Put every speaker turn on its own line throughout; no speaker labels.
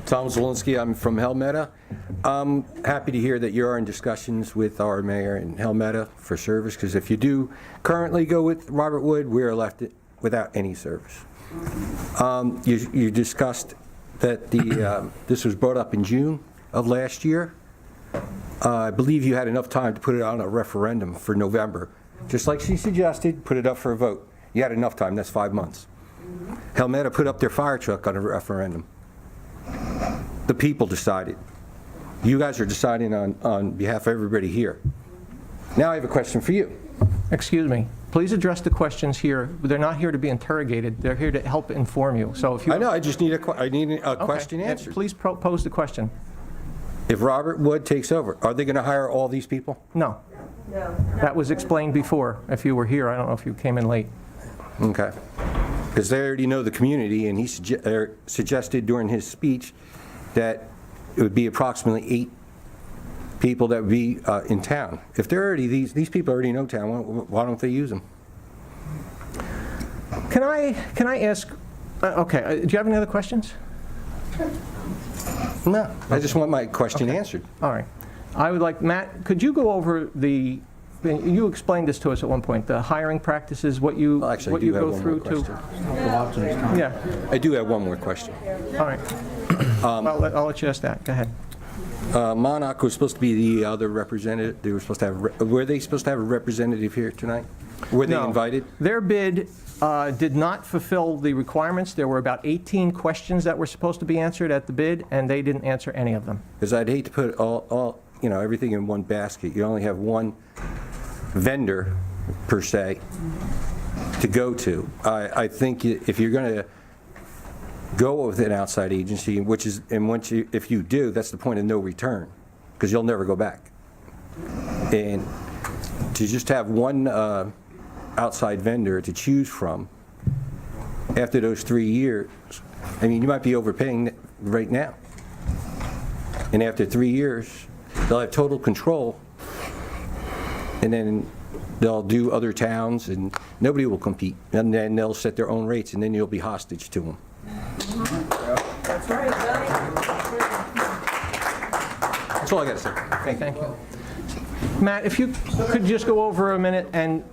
Tom Zwolinski, I'm from Helmetta. I'm happy to hear that you're in discussions with our mayor in Helmetta for service, because if you do currently go with Robert Wood, we're left without any service. You discussed that this was brought up in June of last year. I believe you had enough time to put it on a referendum for November. Just like she suggested, put it up for a vote. You had enough time, that's 5 months. Helmetta put up their fire truck on a referendum. The people decided. You guys are deciding on behalf of everybody here. Now I have a question for you.
Excuse me. Please address the questions here. They're not here to be interrogated. They're here to help inform you. So if you
I know, I just need a question answered.
Please pose the question.
If Robert Wood takes over, are they going to hire all these people?
No. No. That was explained before. If you were here, I don't know if you came in late.
Okay. Because they already know the community, and he suggested during his speech that it would be approximately 8 people that would be in town. If they're already, these people already know town, why don't they use them?
Can I ask, okay, do you have any other questions?
No, I just want my question answered.
All right. I would like, Matt, could you go over you explained this to us at one point, the hiring practices, what you go through to. Yeah.
I do have one more question.
All right. I'll let you ask that. Go ahead.
Monarch was supposed to be the other representative. They were supposed to have. Were they supposed to have a representative here tonight? Were they invited?
Their bid did not fulfill the requirements. There were about 18 questions that were supposed to be answered at the bid, and they didn't answer any of them.
Because I'd hate to put everything in one basket. You only have one vendor per se to go to. I think if you're going to go with an outside agency, if you do, that's the point of no return, because you'll never go back. And to just have one outside vendor to choose from after those 3 years, I mean, you might be overpaying right now. And after 3 years, they'll have total control, and then they'll do other towns, and nobody will compete. And then they'll set their own rates, and then you'll be hostage to them.
That's right.
That's all I got to say.
Thank you. Matt, if you could just go over a minute and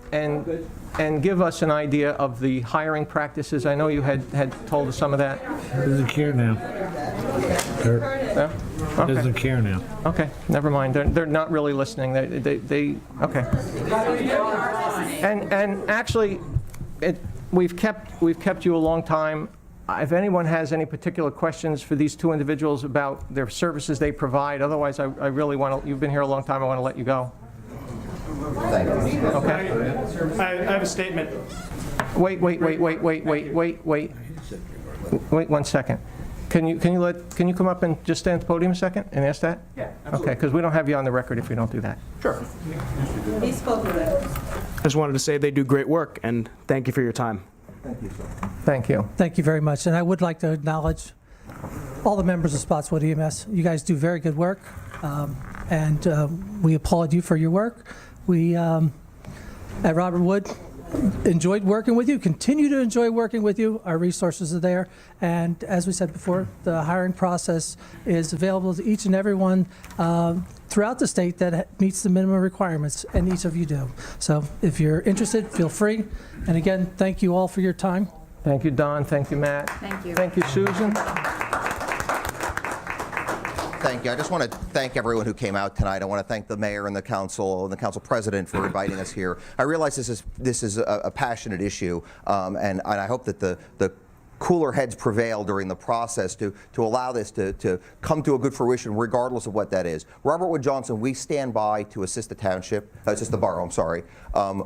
give us an idea of the hiring practices. I know you had told us some of that.
Doesn't care now.
Yeah? Okay.
Doesn't care now.
Okay, never mind. They're not really listening. They okay. And actually, we've kept you a long time. If anyone has any particular questions for these two individuals about their services they provide, otherwise I really want to, you've been here a long time, I want to let you go. Okay.
I have a statement.
Wait 1 second. Can you come up and just stand at the podium a second and ask that?
Yeah, absolutely.
Okay, because we don't have you on the record if we don't do that.
Sure.
He spoke of it.
I just wanted to say they do great work, and thank you for your time.
Thank you, sir.
Thank you.
Thank you very much. And I would like to acknowledge all the members of Spotswood EMS. You guys do very good work, and we applaud you for your work. We, at Robert Wood, enjoyed working with you, continue to enjoy working with you. Our resources are there. And as we said before, the hiring process is available to each and everyone throughout the state that meets the minimum requirements, and each of you do. So if you're interested, feel free. And again, thank you all for your time.
Thank you, Don. Thank you, Matt.
Thank you.
Thank you, Susan.
Thank you. I just want to thank everyone who came out tonight. I want to thank the mayor and the council president for inviting us here. I realize this is a passionate issue, and I hope that the cooler heads prevail during the process to allow this to come to a good fruition, regardless of what that is. Robert Wood Johnson, we stand by to assist the township, assist the borough, I'm sorry,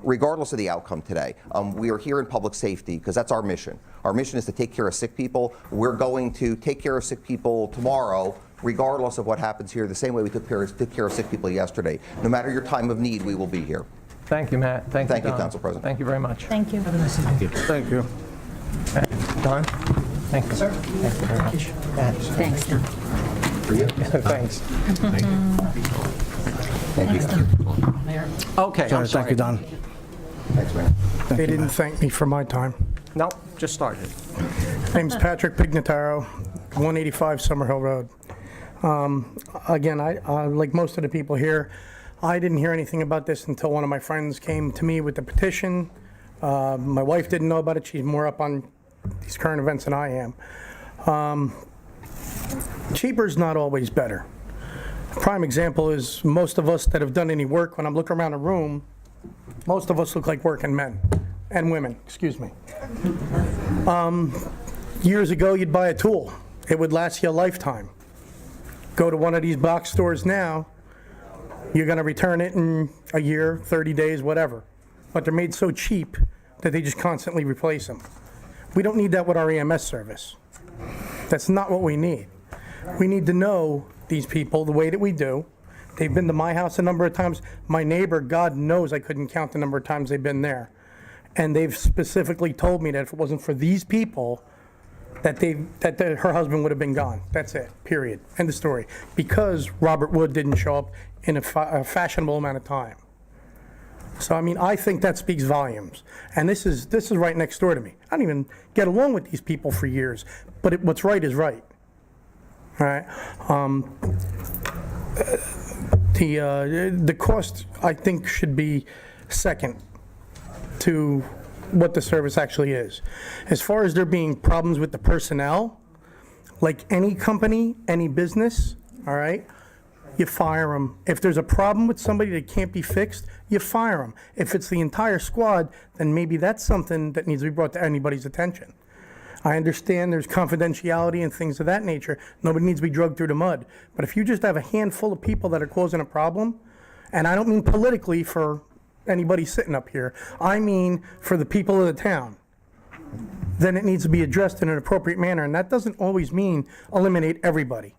regardless of the outcome today. We are here in public safety because that's our mission. Our mission is to take care of sick people. We're going to take care of sick people tomorrow, regardless of what happens here, the same way we took care of sick people yesterday. No matter your time of need, we will be here.
Thank you, Matt. Thank you, Don.
Council President.
Thank you very much.
Thank you.
Have a nice evening.
Thank you. Don? Thank you, sir. Thank you very much. Matt?
Thanks, Don.
Thanks.
Thank you.
Okay, I'm
Thank
sorry.
you, Don.
Thanks, man.
They didn't thank me for my time.
No, just started.
Name's Patrick Pignataro, 185 Summerhill Road. Again, I like most of the people here, I didn't hear anything about this until one of my friends came to me with the petition. My wife didn't know about it. She's more up on these current events than I am. Cheaper's not always better. Prime example is most of us that have done any work, when I'm looking around a room, most of us look like working men and women, excuse me. Years ago, you'd buy a tool. It would last you a lifetime. Go to one of these box stores now, you're gonna return it in a year, 30 days, whatever. But they're made so cheap that they just constantly replace them. We don't need that with our EMS service. That's not what we need. We need to know these people the way that we do. They've been to my house a number of times. My neighbor, God knows I couldn't count the number of times they've been there. And they've specifically told me that if it wasn't for these people, that her husband would have been gone. That's it, period. End of story. Because Robert Wood didn't show up in a fashionable amount of time. So, I mean, I think that speaks volumes. And this is right next door to me. I don't even get along with these people for years, but what's right is right. All right? The cost, I think, should be second to what the service actually is. As far as there being problems with the personnel, like any company, any business, all right, you fire them. If there's a problem with somebody that can't be fixed, you fire them. If it's the entire squad, then maybe that's something that needs to be brought to anybody's attention. I understand there's confidentiality and things of that nature. Nobody needs to be dragged through the mud. But if you just have a handful of people that are causing a problem, and I don't mean politically for anybody sitting up here, I mean for the people of the town, then it needs to be addressed in an appropriate manner, and that doesn't always mean eliminate everybody.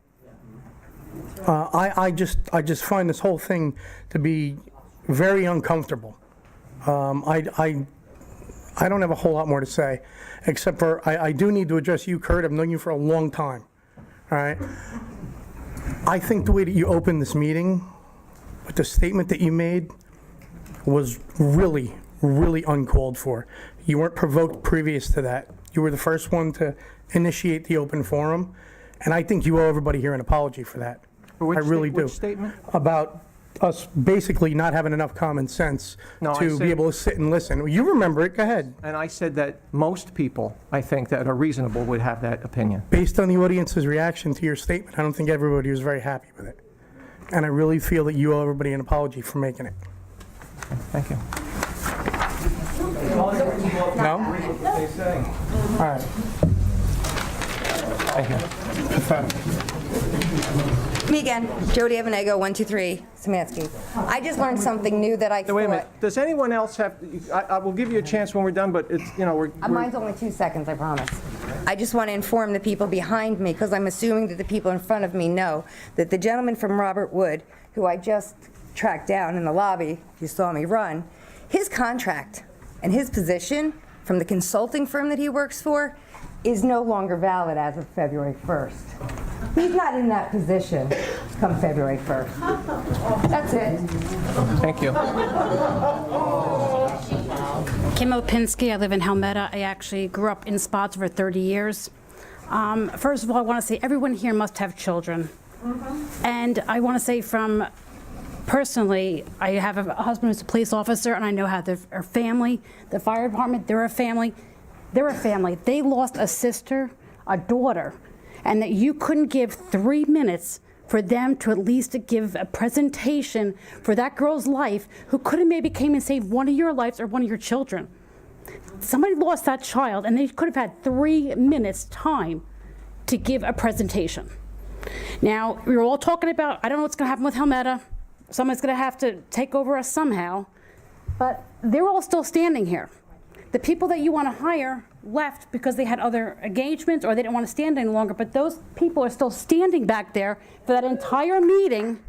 I just find this whole thing to be very uncomfortable. I don't have a whole lot more to say, except for I do need to address you, Kurt. I've known you for a long time, all right? I think the way that you opened this meeting with the statement that you made was really, really uncalled for. You weren't provoked previous to that. You were the first one to initiate the open forum, and I think you owe everybody here an apology for that.
For which
I really do.
Which statement?
About us basically not having enough common sense
No, I
to
said-
be able to sit and listen. You remember it, go ahead.
And I said that most people, I think, that are reasonable would have that opinion.
Based on the audience's reaction to your statement, I don't think everybody was very happy with it. And I really feel that you owe everybody an apology for making it.
Thank you.
No? All right.
Thank you.
Pathetic.
Me again, Jody Evanego, 123 Samansky. I just learned something new that I thought.
Wait a minute. Does anyone else have, I will give you a chance when we're done, but it's, you know, we're...
Mine's only 2 seconds, I promise. I just want to inform the people behind me, because I'm assuming that the people in front of me know, that the gentleman from Robert Wood, who I just tracked down in the lobby, if you saw me run, his contract and his position from the consulting firm that he works for is no longer valid as of February 1st. He's not in that position come February 1st. That's it.
Thank you.
Kim Opinski, I live in Helmetta. I actually grew up in Spots for 30 years. First of all, I want to say everyone here must have children. And I want to say from personally, I have a husband who's a police officer, and I know how their family, the fire department, they're a family. They're a family. They lost a sister, a daughter, and that you couldn't give 3 minutes for them to at least give a presentation for that girl's life who could have maybe came and saved one of your lives or one of your children. Somebody lost that child, and they could have had 3 minutes time to give a presentation. Now, we're all talking about, I don't know what's going to happen with Helmetta. Someone's going to have to take over us somehow, but they're all still standing here. The people that you want to hire left because they had other engagements or they didn't want to stand any longer, but those people are still standing back there for that entire meeting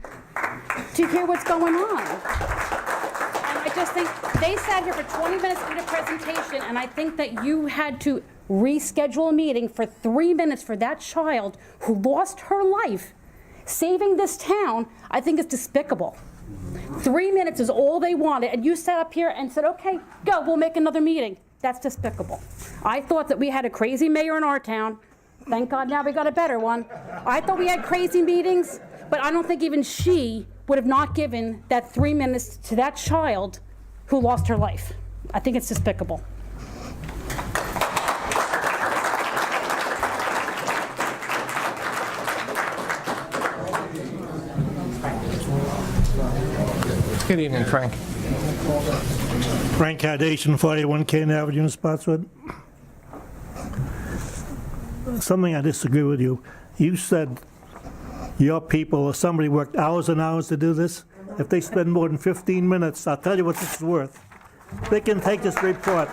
to hear what's going on. And I just think they sat here for 20 minutes to do a presentation, and I think that you had to reschedule a meeting for 3 minutes for that child who lost her life saving this town. I think is despicable. 3 minutes is all they wanted, and you sat up here and said, okay, go, we'll make another meeting. That's despicable. I thought that we had a crazy mayor in our town. Thank God now we got a better one. I thought we had crazy meetings, but I don't think even she would have not given that 3 minutes to that child who lost her life. I think it's despicable.
Good evening, Frank.
Frank Cardation, 41 Kane Avenue, Spotswood. Something I disagree with you. You said your people or somebody worked hours and hours to do this. If they spend more than 15 minutes, I'll tell you what this is worth. They can take this report.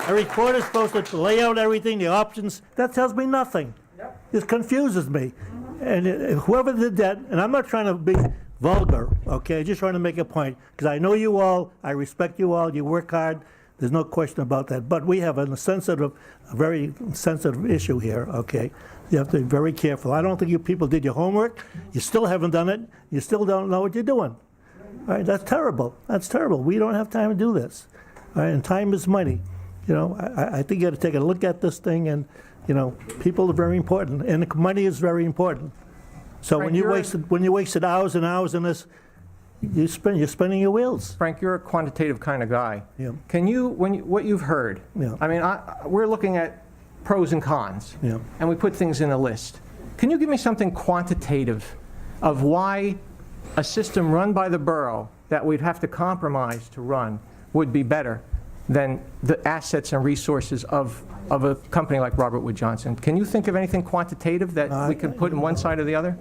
A report is supposed to lay out everything, the options. That tells me nothing. This confuses me. And whoever did that, and I'm not trying to be vulgar, okay, just trying to make a point, because I know you all, I respect you all, you work hard, there's no question about that, but we have a very sensitive issue here, okay? You have to be very careful. I don't think you people did your homework, you still haven't done it, you still don't know what you're doing. All right, that's terrible, we don't have time to do this. All right, and time is money. You know, I think you got to take a look at this thing, and you know, people are very important, and money is very important. So
Frank,
when you wasted hours and hours in this, you're spinning your wheels.
Frank, you're a quantitative kind of guy.
Yeah.
Can you, what you've heard,
Yeah.
I mean, we're looking at pros and cons,
Yeah.
and we put things in a list. Can you give me something quantitative of why a system run by the borough that we'd have to compromise to run would be better than the assets and resources of a company like Robert Wood Johnson? Can you think of anything quantitative that we can put in one side or the other?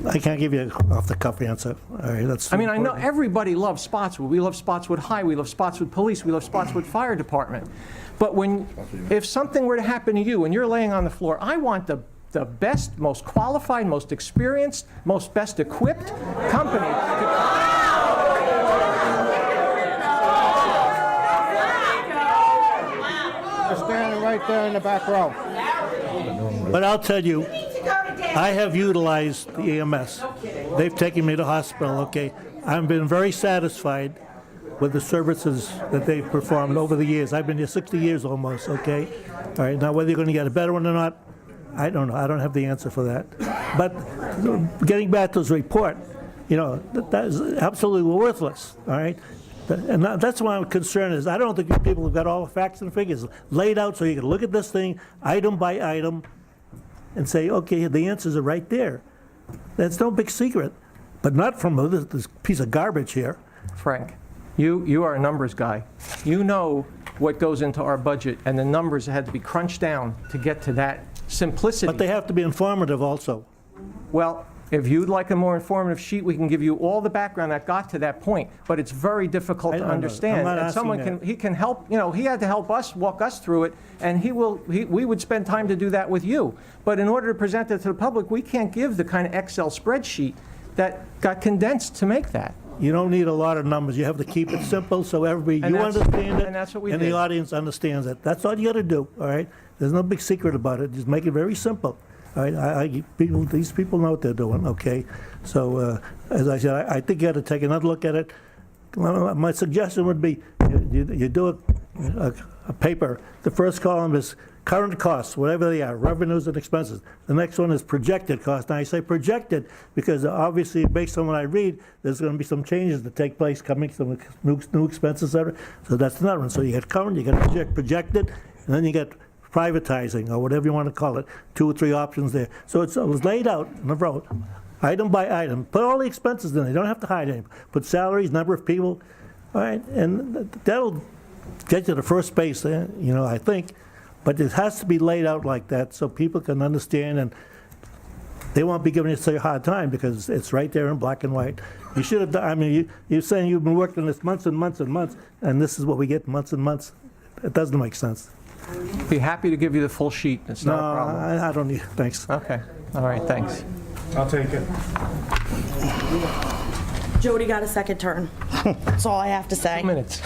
I can't give you an off-the-cuff answer. All right, that's.
I mean, I know everybody loves Spotswood. We love Spotswood High, we love Spotswood Police, we love Spotswood Fire Department. But if something were to happen to you and you're laying on the floor, I want the best, most qualified, most experienced, most best equipped company to...
Standing right there in the back row.
But I'll tell you, I have utilized the EMS. They've taken me to hospital, okay? I've been very satisfied with the services that they've performed over the years. I've been here 60 years almost, okay? All right, now whether you're going to get a better one or not, I don't know. I don't have the answer for that. But getting back to his report, you know, that is absolutely worthless, all right? And that's why I'm concerned is I don't think you people have got all the facts and figures laid out so you can look at this thing item by item and say, okay, the answers are right there. That's no big secret, but not from this piece of garbage here.
Frank, you are a numbers guy. You know what goes into our budget, and the numbers had to be crunched down to get to that simplicity.
But they have to be informative also.
Well, if you'd like a more informative sheet, we can give you all the background that got to that point, but it's very difficult to understand.
I'm not
And
asking
someone
that.
he can help, you know, he had to help us, walk us through it, and we would spend time to do that with you. But in order to present it to the public, we can't give the kind of Excel spreadsheet that got condensed to make that.
You don't need a lot of numbers. You have to keep it simple so everybody,
And
you
that's-
understand it,
and that's what we
and
did.
the audience understands it. That's all you got to do, all right? There's no big secret about it. Just make it very simple. All right, these people know what they're doing, okay? So, as I said, I think you got to take another look at it. My suggestion would be, you do a paper. The first column is current costs, whatever they are, revenues and expenses. The next one is projected costs. Now, I say projected because obviously, based on what I read, there's going to be some changes that take place coming, some new expenses, etc. So that's another one. So you get current, you get projected, and then you get privatizing, or whatever you want to call it, 2 or 3 options there. So it was laid out in the road, item by item. Put all the expenses in there. You don't have to hide anything. Put salaries, number of people, all right? And that'll get you to first base, you know, I think. But it has to be laid out like that so people can understand, and they won't be giving you such a hard time because it's right there in black and white. You should have done, I mean, you're saying you've been working this months and months and months, and this is what we get months and months. It doesn't make sense.
Be happy to give you the full sheet. It's not a problem.
I don't need, thanks.
Okay. All right, thanks.
I'll take it.
Jody got a second turn. That's all I have to say.
2 minutes.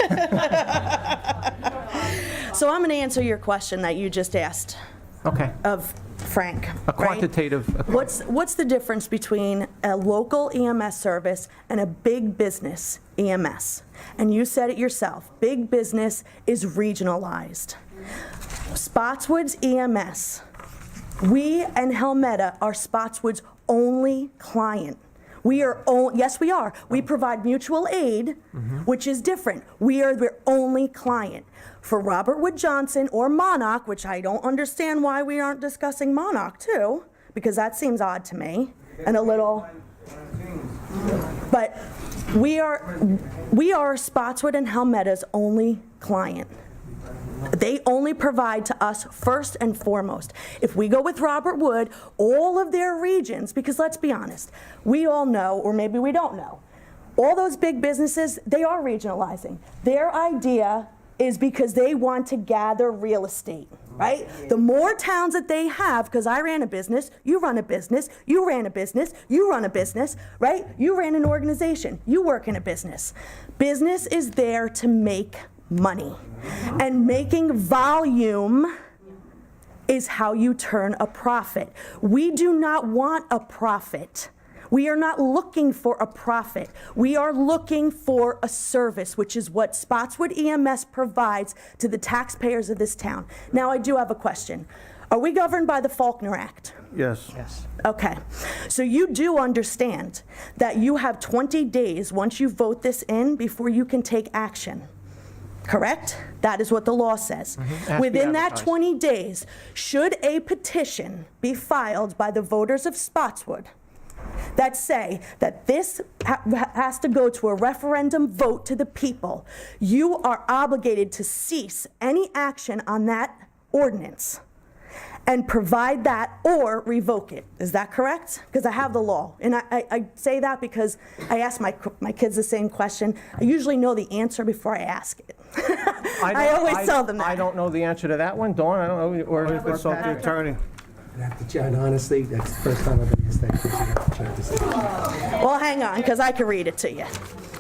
So I'm going to answer your question that you just asked
Okay.
of Frank,
A
right?
quantitative,
What's the difference between a local EMS service and a big business EMS? And you said it yourself, big business is regionalized. Spotswood's EMS, we and Helmetta are Spotswood's only client. Yes, we are. We provide mutual aid, which is different. We are their only client. For Robert Wood Johnson or Monarch, which I don't understand why we aren't discussing Monarch too, because that seems odd to me and a little. But we are Spotswood and Helmetta's only client. They only provide to us first and foremost. If we go with Robert Wood, all of their regions, because let's be honest, we all know, or maybe we don't know, all those big businesses, they are regionalizing. Their idea is because they want to gather real estate, right? The more towns that they have, because I ran a business, you run a business, you ran a business, you run a business, right? You ran an organization, you work in a business. Business is there to make money. And making volume is how you turn a profit. We do not want a profit. We are not looking for a profit. We are looking for a service, which is what Spotswood EMS provides to the taxpayers of this town. Now, I do have a question. Are we governed by the Faulkner Act?
Yes.
yes.
Okay. So you do understand that you have 20 days once you vote this in before you can take action. Correct? That is what the law says. Within that 20 days, should a petition be filed by the voters of Spotswood that say that this has to go to a referendum vote to the people, you are obligated to cease any action on that ordinance and provide that or revoke it. Is that correct? Because I have the law. And I say that because I ask my kids the same question. I usually know the answer before I ask it. I always tell them that.
I don't know the answer to that one. Dawn, I don't know. Or
Consult the attorney.
John, honestly, that's the first time I've been asked that question.
Well, hang on, because I can read it to you.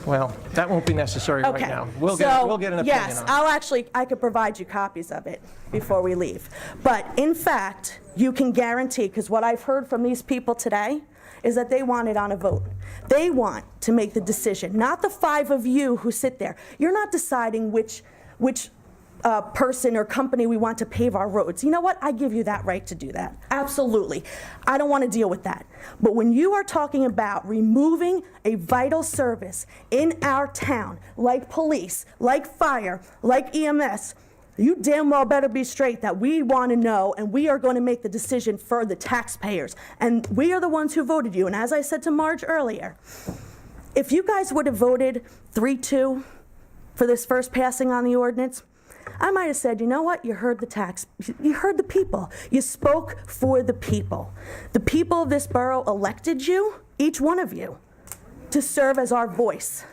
Well, that won't be necessary right
Okay.
now. We'll get an opinion
yes,
on it.
I could provide you copies of it before we leave. But in fact, you can guarantee, because what I've heard from these people today is that they want it on a vote. They want to make the decision, not the 5 of you who sit there. You're not deciding which person or company we want to pave our roads. You know what? I give you that right to do that. Absolutely. I don't want to deal with that. But when you are talking about removing a vital service in our town, like police, like fire, like EMS, you damn well better be straight that we want to know, and we are going to make the decision for the taxpayers. And we are the ones who voted you. And as I said to Marge earlier, if you guys would have voted 3-2 for this first passing on the ordinance, I might have said, you know what, you heard the people. You spoke for the people. The people of this borough elected you, each one of you, to serve as our voice.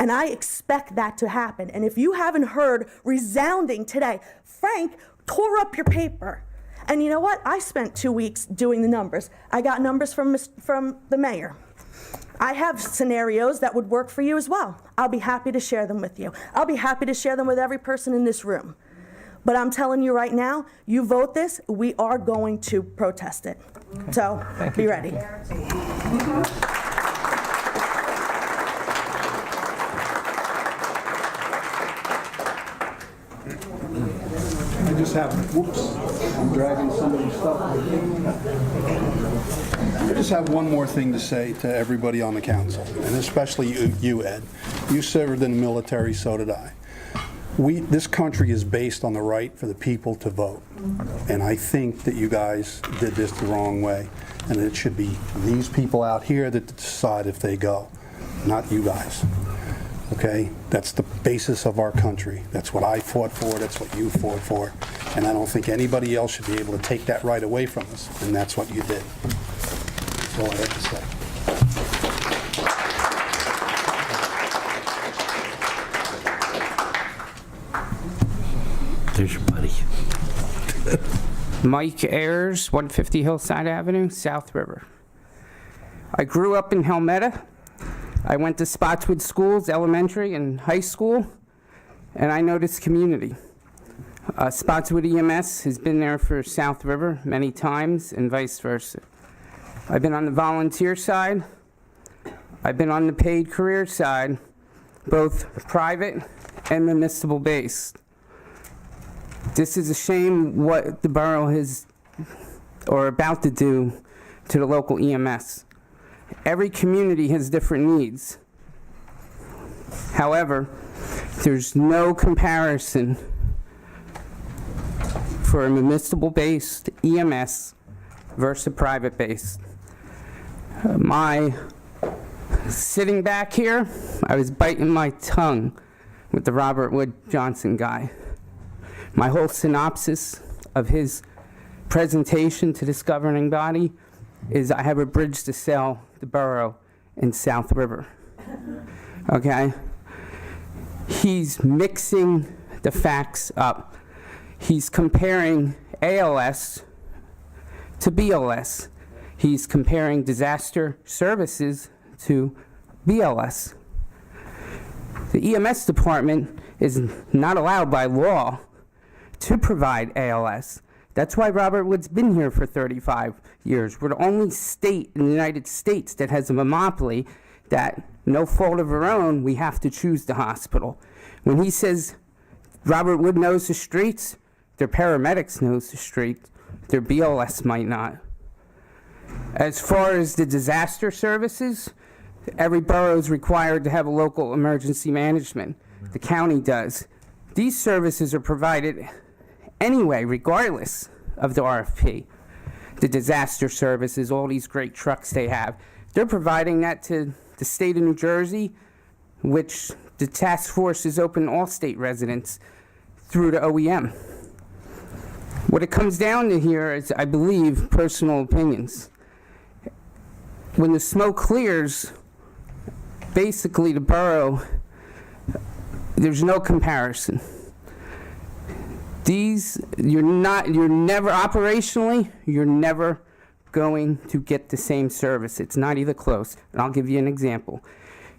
And I expect that to happen. And if you haven't heard resounding today, Frank tore up your paper. And you know what? I spent 2 weeks doing the numbers. I got numbers from the mayor. I have scenarios that would work for you as well. I'll be happy to share them with you. I'll be happy to share them with every person in this room. But I'm telling you right now, you vote this, we are going to protest it. Okay. So be ready.
I just have, whoops, I'm dragging somebody's stuff.
I just have one more thing to say to everybody on the council, and especially you, Ed. You served in the military, so did I. This country is based on the right for the people to vote, and I think that you guys did this the wrong way, and it should be these people out here that decide if they go, not you guys. Okay? That's the basis of our country. That's what I fought for, that's what you fought for, and I don't think anybody else should be able to take that right away from us, and that's what you did. That's all I have to say.
There's your buddy.
Mike Ayers, 150 Hillside Avenue, South River. I grew up in Helmetta. I went to Spotswood schools, elementary and high school, and I know this community. Spotswood EMS has been there for South River many times and vice versa. I've been on the volunteer side. I've been on the paid career side, both private and municipal based. This is a shame what the borough has or about to do to the local EMS. Every community has different needs. However, there's no comparison for a municipal-based EMS versus a private-based. Sitting back here, I was biting my tongue with the Robert Wood Johnson guy. My whole synopsis of his presentation to this governing body is I have a bridge to sell the borough in South River. Okay? He's mixing the facts up. He's comparing ALS to BLS. He's comparing disaster services to BLS. The EMS department is not allowed by law to provide ALS. That's why Robert Wood's been here for 35 years. We're the only state in the United States that has a monopoly that, no fault of our own, we have to choose the hospital. When he says Robert Wood knows the streets, their paramedics knows the streets, their BLS might not. As far as the disaster services, every borough is required to have a local emergency management. The county does. These services are provided anyway, regardless of the RFP. The disaster services, all these great trucks they have, they're providing that to the state of New Jersey, which the task force is open to all state residents through the OEM. What it comes down to here is, I believe, personal opinions. When the smoke clears, basically the borough, there's no comparison. You're never operationally, you're never going to get the same service. It's not even close. And I'll give you an example.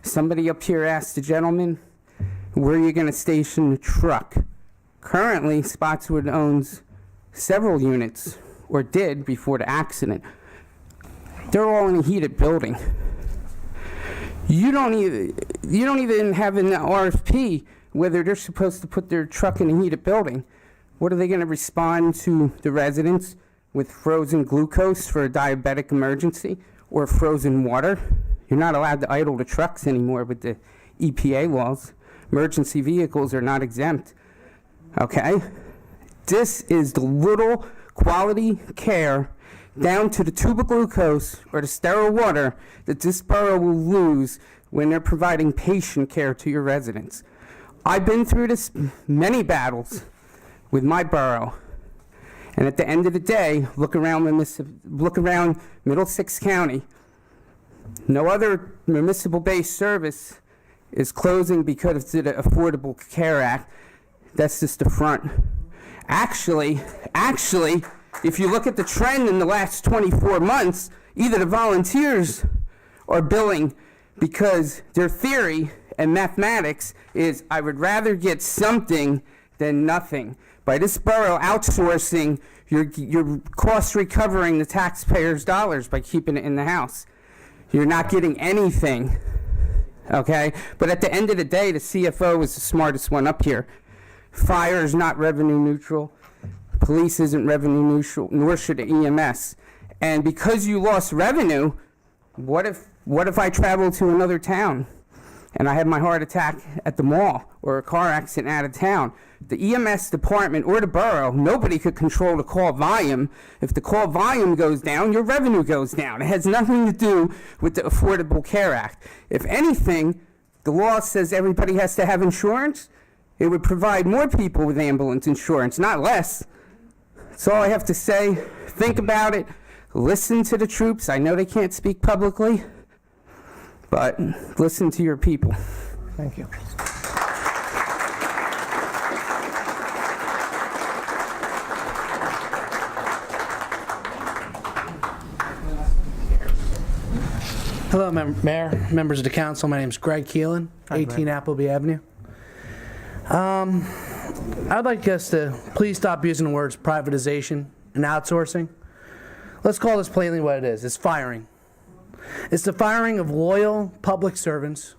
Somebody up here asked the gentleman, where are you going to station the truck? Currently, Spotswood owns several units, or did before the accident. They're all in a heated building. You don't even have in the RFP whether they're supposed to put their truck in a heated building. What are they going to respond to the residents with frozen glucose for a diabetic emergency or frozen water? You're not allowed to idle the trucks anymore with the EPA laws. Emergency vehicles are not exempt. Okay? This is the little quality care down to the tube of glucose or the sterile water that this borough will lose when they're providing patient care to your residents. I've been through this many battles with my borough, and at the end of the day, look around Middlesex County. No other municipal-based service is closing because of the Affordable Care Act. That's just the front. Actually, if you look at the trend in the last 24 months, either the volunteers are billing because their theory and mathematics is, I would rather get something than nothing. By this borough outsourcing, you're cost recovering the taxpayers' dollars by keeping it in the house. You're not getting anything, okay? But at the end of the day, the CFO is the smartest one up here. Fire is not revenue neutral. Police isn't revenue neutral, nor should the EMS. And because you lost revenue, what if I travel to another town and I have my heart attack at the mall or a car accident out of town? The EMS department or the borough, nobody could control the call volume. If the call volume goes down, your revenue goes down. It has nothing to do with the Affordable Care Act. If anything, the law says everybody has to have insurance. It would provide more people with ambulance insurance, not less. That's all I have to say. Think about it. Listen to the troops. I know they can't speak publicly, but listen to your people.
Thank you.
Hello, Mayor, members of the council. My name is Greg Keelan, 18 Appleby Avenue.
I'd like us to please stop using the words privatization and outsourcing. Let's call this plainly what it is. It's firing. It's the firing of loyal public servants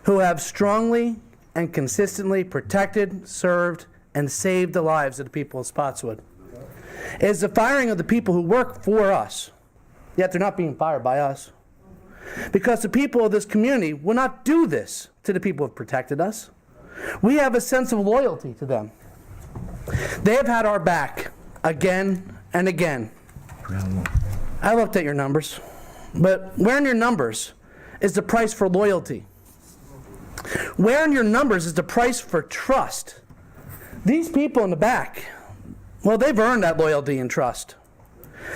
who have strongly and consistently protected, served, and saved the lives of the people of Spotswood. It is the firing of the people who work for us, yet they're not being fired by us. Because the people of this community will not do this to the people who have protected us. We have a sense of loyalty to them. They have had our back again and again. I looked at your numbers, but where in your numbers is the price for loyalty? Where in your numbers is the price for trust? These people in the back, well, they've earned that loyalty and trust.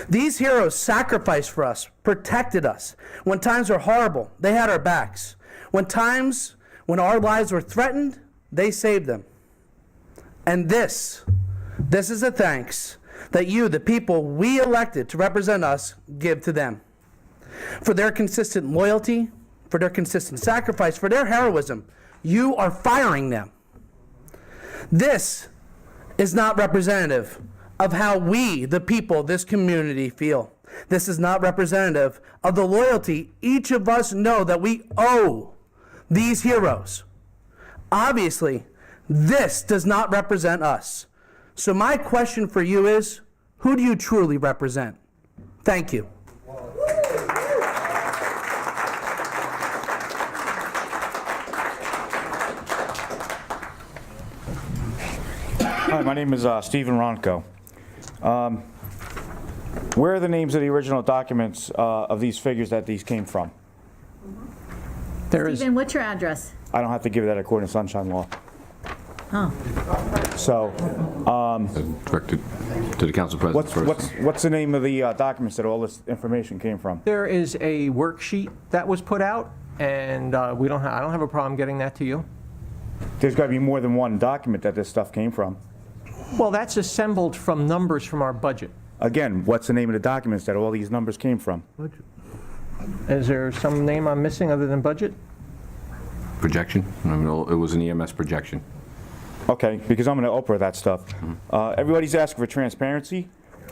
These heroes sacrificed for us, protected us. When times were horrible, they had our backs. When our lives were threatened, they saved them. And this is a thanks that you, the people we elected to represent us, give to them. For their consistent loyalty, for their consistent sacrifice, for their heroism, you are firing them. This is not representative of how we, the people of this community, feel. This is not representative of the loyalty each of us know that we owe these heroes. Obviously, this does not represent us. So my question for you is, who do you truly represent? Thank you.
Hi, my name is Stephen Ronco. Where are the names of the original documents of these figures that these came from?
Stephen, what's your address?
I don't have to give that according to sunshine law.
Oh.
So,
directed to the council president first.
what's the name of the documents that all this information came from?
There is a worksheet that was put out, and I don't have a problem getting that to you.
There's got to be more than one document that this stuff came from.
Well, that's assembled from numbers from our budget.
Again, what's the name of the documents that all these numbers came from?
Is there some name I'm missing other than budget?
Projection. I mean, it was an EMS projection.
Okay, because I'm going to Oprah that stuff. Everybody's asking for transparency.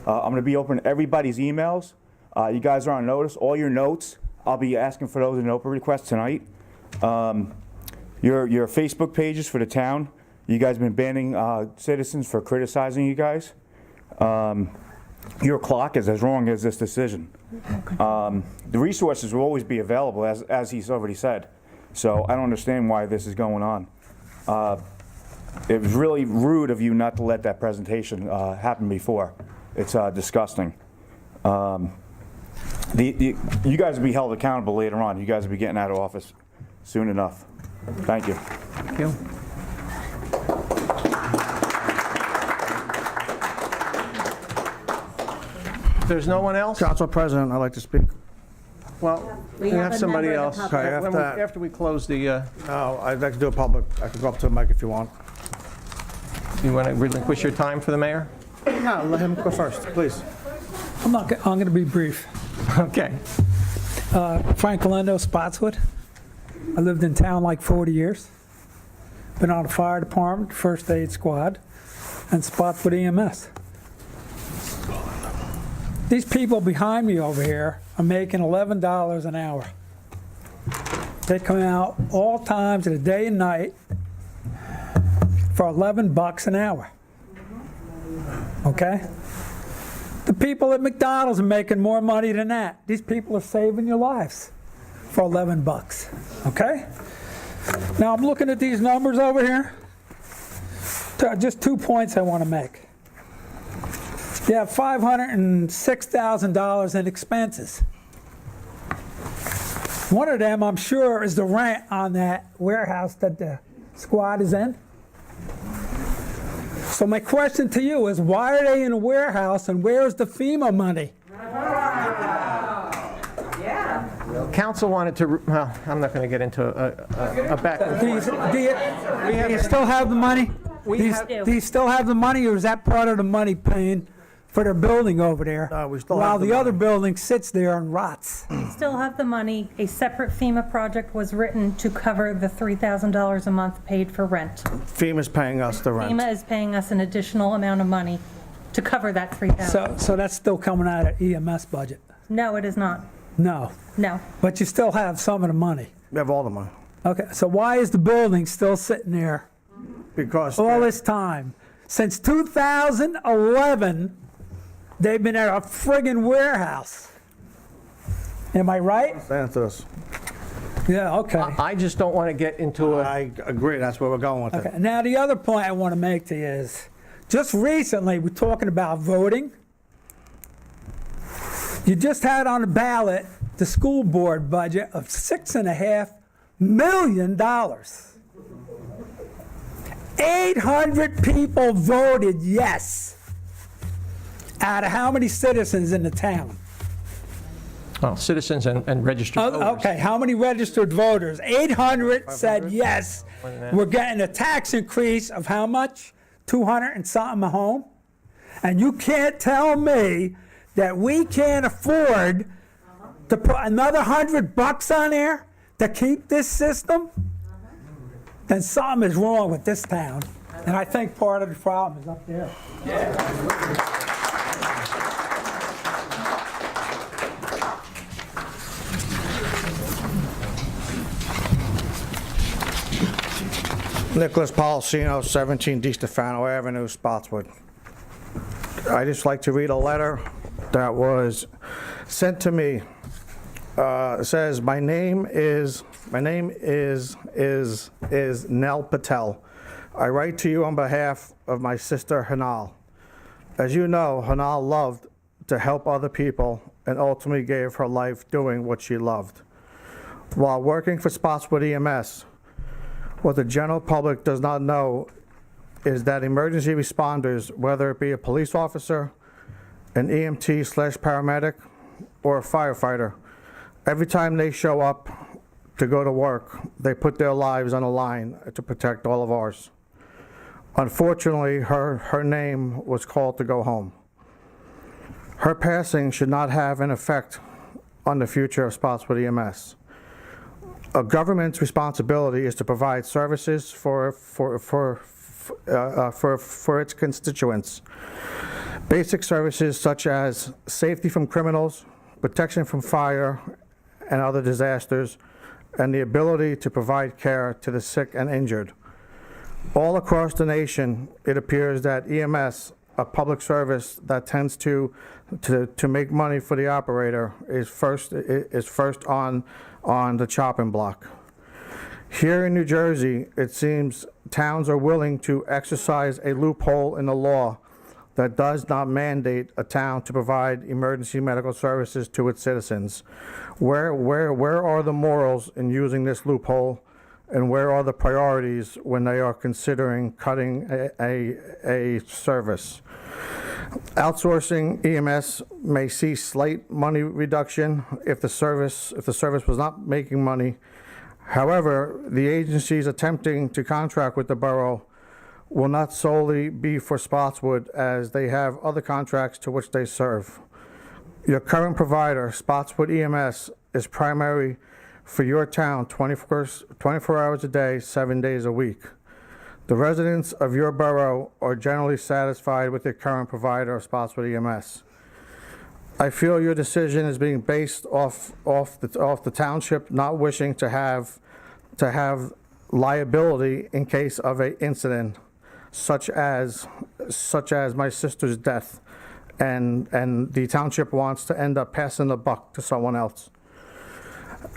I'm going to be opening everybody's emails. You guys are on notice. All your notes, I'll be asking for those in an Oprah request tonight. Your Facebook pages for the town, you guys have been banning citizens for criticizing you guys. Your clock is as wrong as this decision. The resources will always be available, as he's already said. So I don't understand why this is going on. It was really rude of you not to let that presentation happen before. It's disgusting. You guys will be held accountable later on. You guys will be getting out of office soon enough. Thank you.
Thank you. If there's no one else?
Council President, I'd like to speak.
Well,
We
we
have
have
a
somebody
member of
else.
the
public. Okay,
After we close the,
No, I'd like to do a public. I can go up to the mic if you want.
you want to relinquish your time for the mayor?
No, let him go first, please.
I'm going to be brief.
Okay.
Frank Galendo, Spotswood. I lived in town like 40 years. Been on the fire department, first aid squad, and Spotswood EMS. These people behind me over here are making $11 an hour. They come out all times of the day and night for $11 an hour. Okay? The people at McDonald's are making more money than that. These people are saving your lives for $11. Okay? Now I'm looking at these numbers over here. Just 2 points I want to make. You have $506,000 in expenses. One of them, I'm sure, is the rent on that warehouse that the squad is in. So my question to you is, why are they in a warehouse and where's the FEMA money?
Council wanted to, well, I'm not going to get into a back and forth.
Do you still have the money?
We
Do you still have the money, or is that part of the money paying
for their building over there,
we still
while
have the
the other
money.
building sits there and rots.
Still have the money. A separate FEMA project was written to cover the $3,000 a month paid for rent.
FEMA's paying us the rent.
FEMA is paying us an additional amount of money to cover that $3,000.
So that's still coming out of EMS budget?
No, it is not.
No.
No.
But you still have some of the money?
We have all the money.
Okay, so why is the building still sitting there
Because
all this time? Since 2011, they've been at a friggin' warehouse. Am I right?
Answer this.
Yeah, okay.
I just don't want to get into a...
I agree, that's where we're going with
Okay,
it.
now the other point I want to make to you is, just recently, we're talking about voting. You just had on the ballot the school board budget of $6.5 million. 800 people voted yes. Out of how many citizens in the town?
Well, citizens and registered voters.
Okay, how many registered voters? 800 said yes.
More than that.
We're getting a tax increase of how much? 200 and something a home? And you can't tell me that we can't afford to put another $100 on there to keep this system? Then something is wrong with this town. And I think part of the problem is up there.
Nicholas Policino, 17 D. Stefano Avenue, Spotswood. I just like to read a letter that was sent to me. It says, my name is Nell Patel. I write to you on behalf of my sister Hanal. As you know, Hanal loved to help other people and ultimately gave her life doing what she loved. While working for Spotswood EMS, what the general public does not know is that emergency responders, whether it be a police officer, an EMT/paramedic, or a firefighter, every time they show up to go to work, they put their lives on the line to protect all of ours. Unfortunately, her name was called to go home. Her passing should not have an effect on the future of Spotswood EMS. A government's responsibility is to provide services for its constituents. Basic services such as safety from criminals, protection from fire and other disasters, and the ability to provide care to the sick and injured. All across the nation, it appears that EMS, a public service that tends to make money for the operator, is first on the chopping block. Here in New Jersey, it seems towns are willing to exercise a loophole in the law that does not mandate a town to provide emergency medical services to its citizens. Where are the morals in using this loophole, and where are the priorities when they are considering cutting a service? Outsourcing EMS may see slight money reduction if the service was not making money. However, the agencies attempting to contract with the borough will not solely be for Spotswood, as they have other contracts to which they serve. Your current provider, Spotswood EMS, is primary for your town 24 hours a day, 7 days a week. The residents of your borough are generally satisfied with your current provider of Spotswood EMS. I feel your decision is being based off the township not wishing to have liability in case of an incident, such as my sister's death, and the township wants to end up passing the buck to someone else.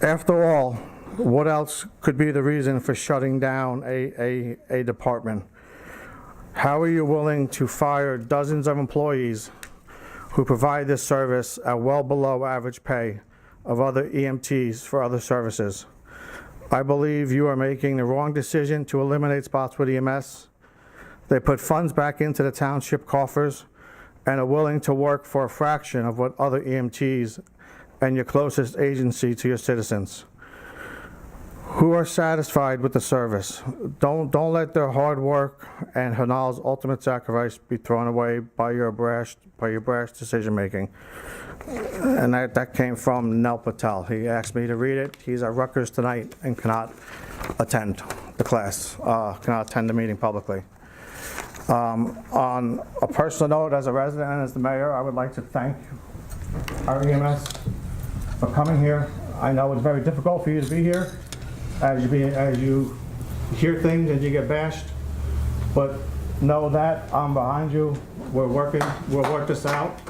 After all, what else could be the reason for shutting down a department? How are you willing to fire dozens of employees who provide this service at well below average pay of other EMTs for other services? I believe you are making the wrong decision to eliminate Spotswood EMS. They put funds back into the township coffers and are willing to work for a fraction of what other EMTs and your closest agency to your citizens. who are satisfied with the service. Don't let their hard work and Hanal's ultimate sacrifice be thrown away by your brash decision-making. And that came from Nel Patel. He asked me to read it. He's at Rutgers tonight and cannot attend the class, cannot attend the meeting publicly. On a personal note, as a resident and as the mayor, I would like to thank our EMS for coming here. I know it's very difficult for you to be here as you hear things and you get bashed, but know that I'm behind you. We'll work this out.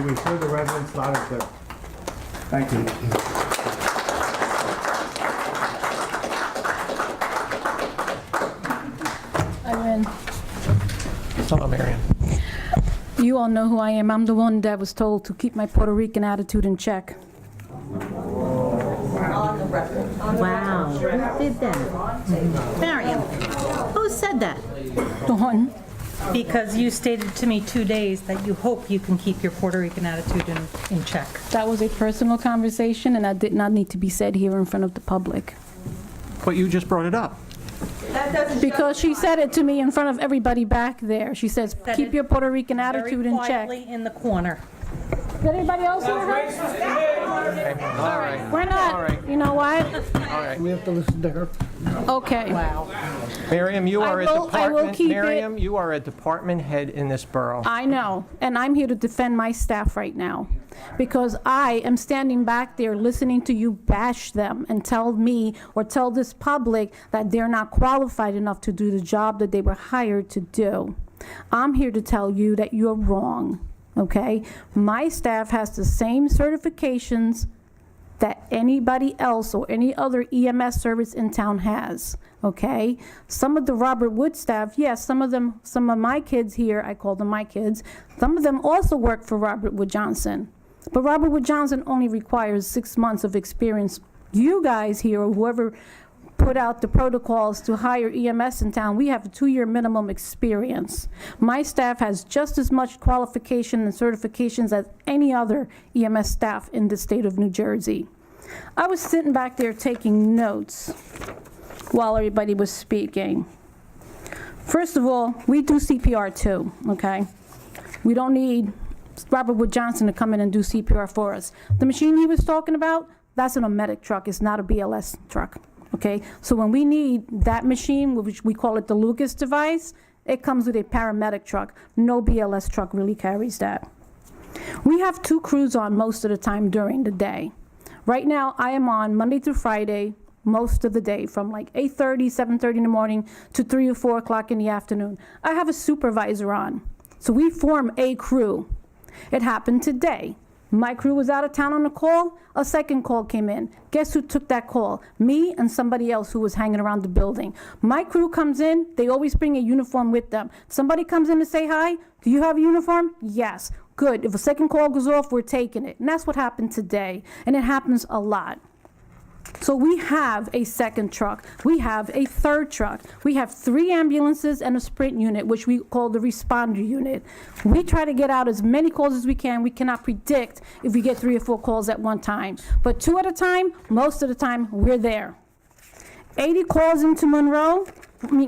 We serve the residents loud and clear. Thank you.
Hello, Marion.
You all know who I am. I'm the one that was told to keep my Puerto Rican attitude in check.
Wow. Who did that? Mariam, who said that?
Dawn.
Because you stated to me 2 days that you hope you can keep your Puerto Rican attitude in check.
That was a personal conversation, and that did not need to be said here in front of the public.
But you just brought it up.
Because she said it to me in front of everybody back there. She says, keep your Puerto Rican attitude in check.
Very quietly in the corner.
Did anybody else hear her?
All right.
We're not.
All right.
You know what?
All right.
We have to listen to her.
Okay.
Wow.
Miriam, you are
I will keep it.
Miriam, you are a department head in this borough.
I know, and I'm here to defend my staff right now, because I am standing back there listening to you bash them and tell me or tell this public that they're not qualified enough to do the job that they were hired to do. I'm here to tell you that you're wrong, okay? My staff has the same certifications that anybody else or any other EMS service in town has, okay? Some of the Robert Wood staff, yes, some of my kids here, I call them my kids, some of them also work for Robert Wood Johnson. But Robert Wood Johnson only requires 6 months of experience. You guys here, or whoever put out the protocols to hire EMS in town, we have a 2-year minimum experience. My staff has just as much qualification and certifications as any other EMS staff in the state of New Jersey. I was sitting back there taking notes while everybody was speaking. First of all, we do CPR too, okay? We don't need Robert Wood Johnson to come in and do CPR for us. The machine he was talking about, that's in a medic truck. It's not a BLS truck. Okay, so when we need that machine, which we call it the Lucas device, it comes with a paramedic truck. No BLS truck really carries that. We have 2 crews on most of the time during the day. Right now, I am on Monday through Friday, most of the day, from like 8:30, 7:30 in the morning to 3 or 4 o'clock in the afternoon. I have a supervisor on, so we form a crew. It happened today. My crew was out of town on a call. A second call came in. Guess who took that call? Me and somebody else who was hanging around the building. My crew comes in. They always bring a uniform with them. Somebody comes in to say hi. Do you have a uniform? Yes. Good. If a second call goes off, we're taking it. And that's what happened today. And it happens a lot. So we have a second truck. We have a third truck. We have 3 ambulances and a sprint unit, which we call the responder unit. We try to get out as many calls as we can. We cannot predict if we get 3 or 4 calls at one time. But 2 at a time, most of the time, we're there. 80 calls into Monroe.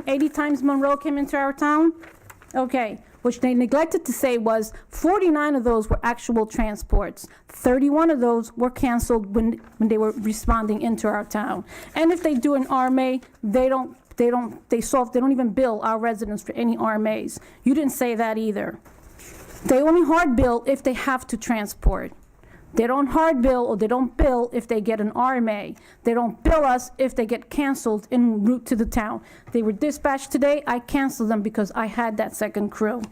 80 times Monroe came into our town. Okay. Which they neglected to say was 49 of those were actual transports. 31 of those were canceled when they were responding into our town. And if they do an RMA, they don't even bill our residents for any RMAs. You didn't say that either. They only hard bill if they have to transport. They don't hard bill or they don't bill if they get an RMA. They don't bill us if they get canceled en route to the town. They were dispatched today. I canceled them because I had that second crew.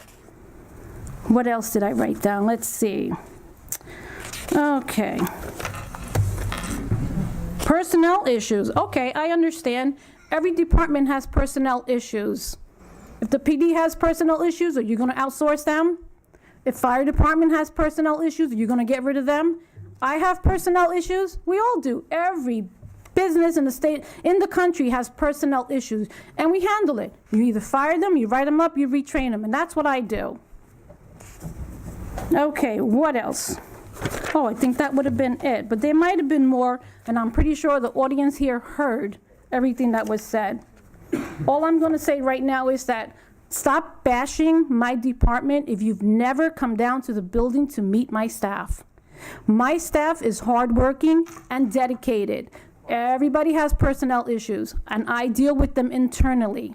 What else did I write down? Let's see. Okay. Personnel issues. Okay, I understand. Every department has personnel issues. If the PD has personnel issues, are you going to outsource them? If fire department has personnel issues, are you going to get rid of them? I have personnel issues. We all do. Every business in the state, in the country has personnel issues, and we handle it. You either fire them, you write them up, you retrain them, and that's what I do. Okay, what else? Oh, I think that would have been it, but there might have been more, and I'm pretty sure the audience here heard everything that was said. All I'm going to say right now is that stop bashing my department if you've never come down to the building to meet my staff. My staff is hardworking and dedicated. Everybody has personnel issues, and I deal with them internally.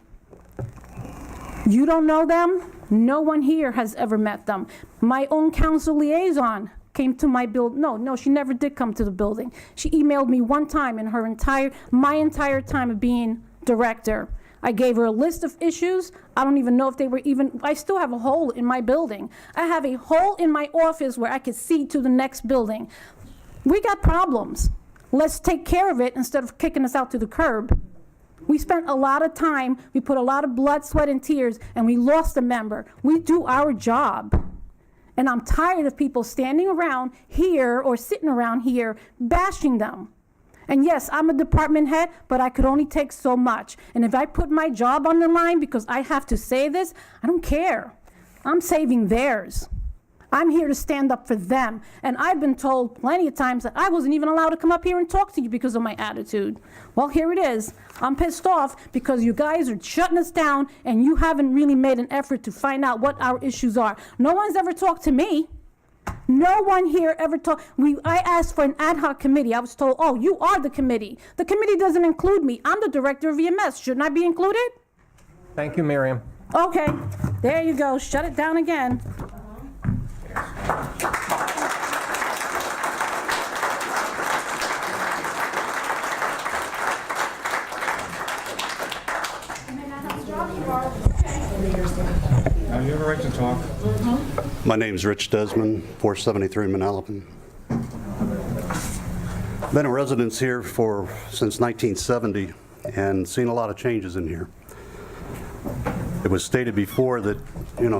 You don't know them? No one here has ever met them. My own council liaison came to my no, she never did come to the building. She emailed me one time in my entire time of being director. I gave her a list of issues. I don't even know if they were I still have a hole in my building. I have a hole in my office where I could see to the next building. We got problems. Let's take care of it instead of kicking us out to the curb. We spent a lot of time, we put a lot of blood, sweat, and tears, and we lost a member. We do our job. And I'm tired of people standing around here or sitting around here bashing them. And yes, I'm a department head, but I could only take so much. And if I put my job on the line because I have to say this, I don't care. I'm saving theirs. I'm here to stand up for them. And I've been told plenty of times that I wasn't even allowed to come up here and talk to you because of my attitude. Well, here it is. I'm pissed off because you guys are shutting us down and you haven't really made an effort to find out what our issues are. No one's ever talked to me. No one here ever talked. I asked for an ad hoc committee. I was told, oh, you are the committee. The committee doesn't include me. I'm the director of EMS. Shouldn't I be included?
Thank you, Miriam.
Okay, there you go. Shut it down again.
You have a right to talk. My name's Rich Desmond, 473 Manalapan. Been a resident here since 1970 and seen a lot of changes in here. It was stated before that,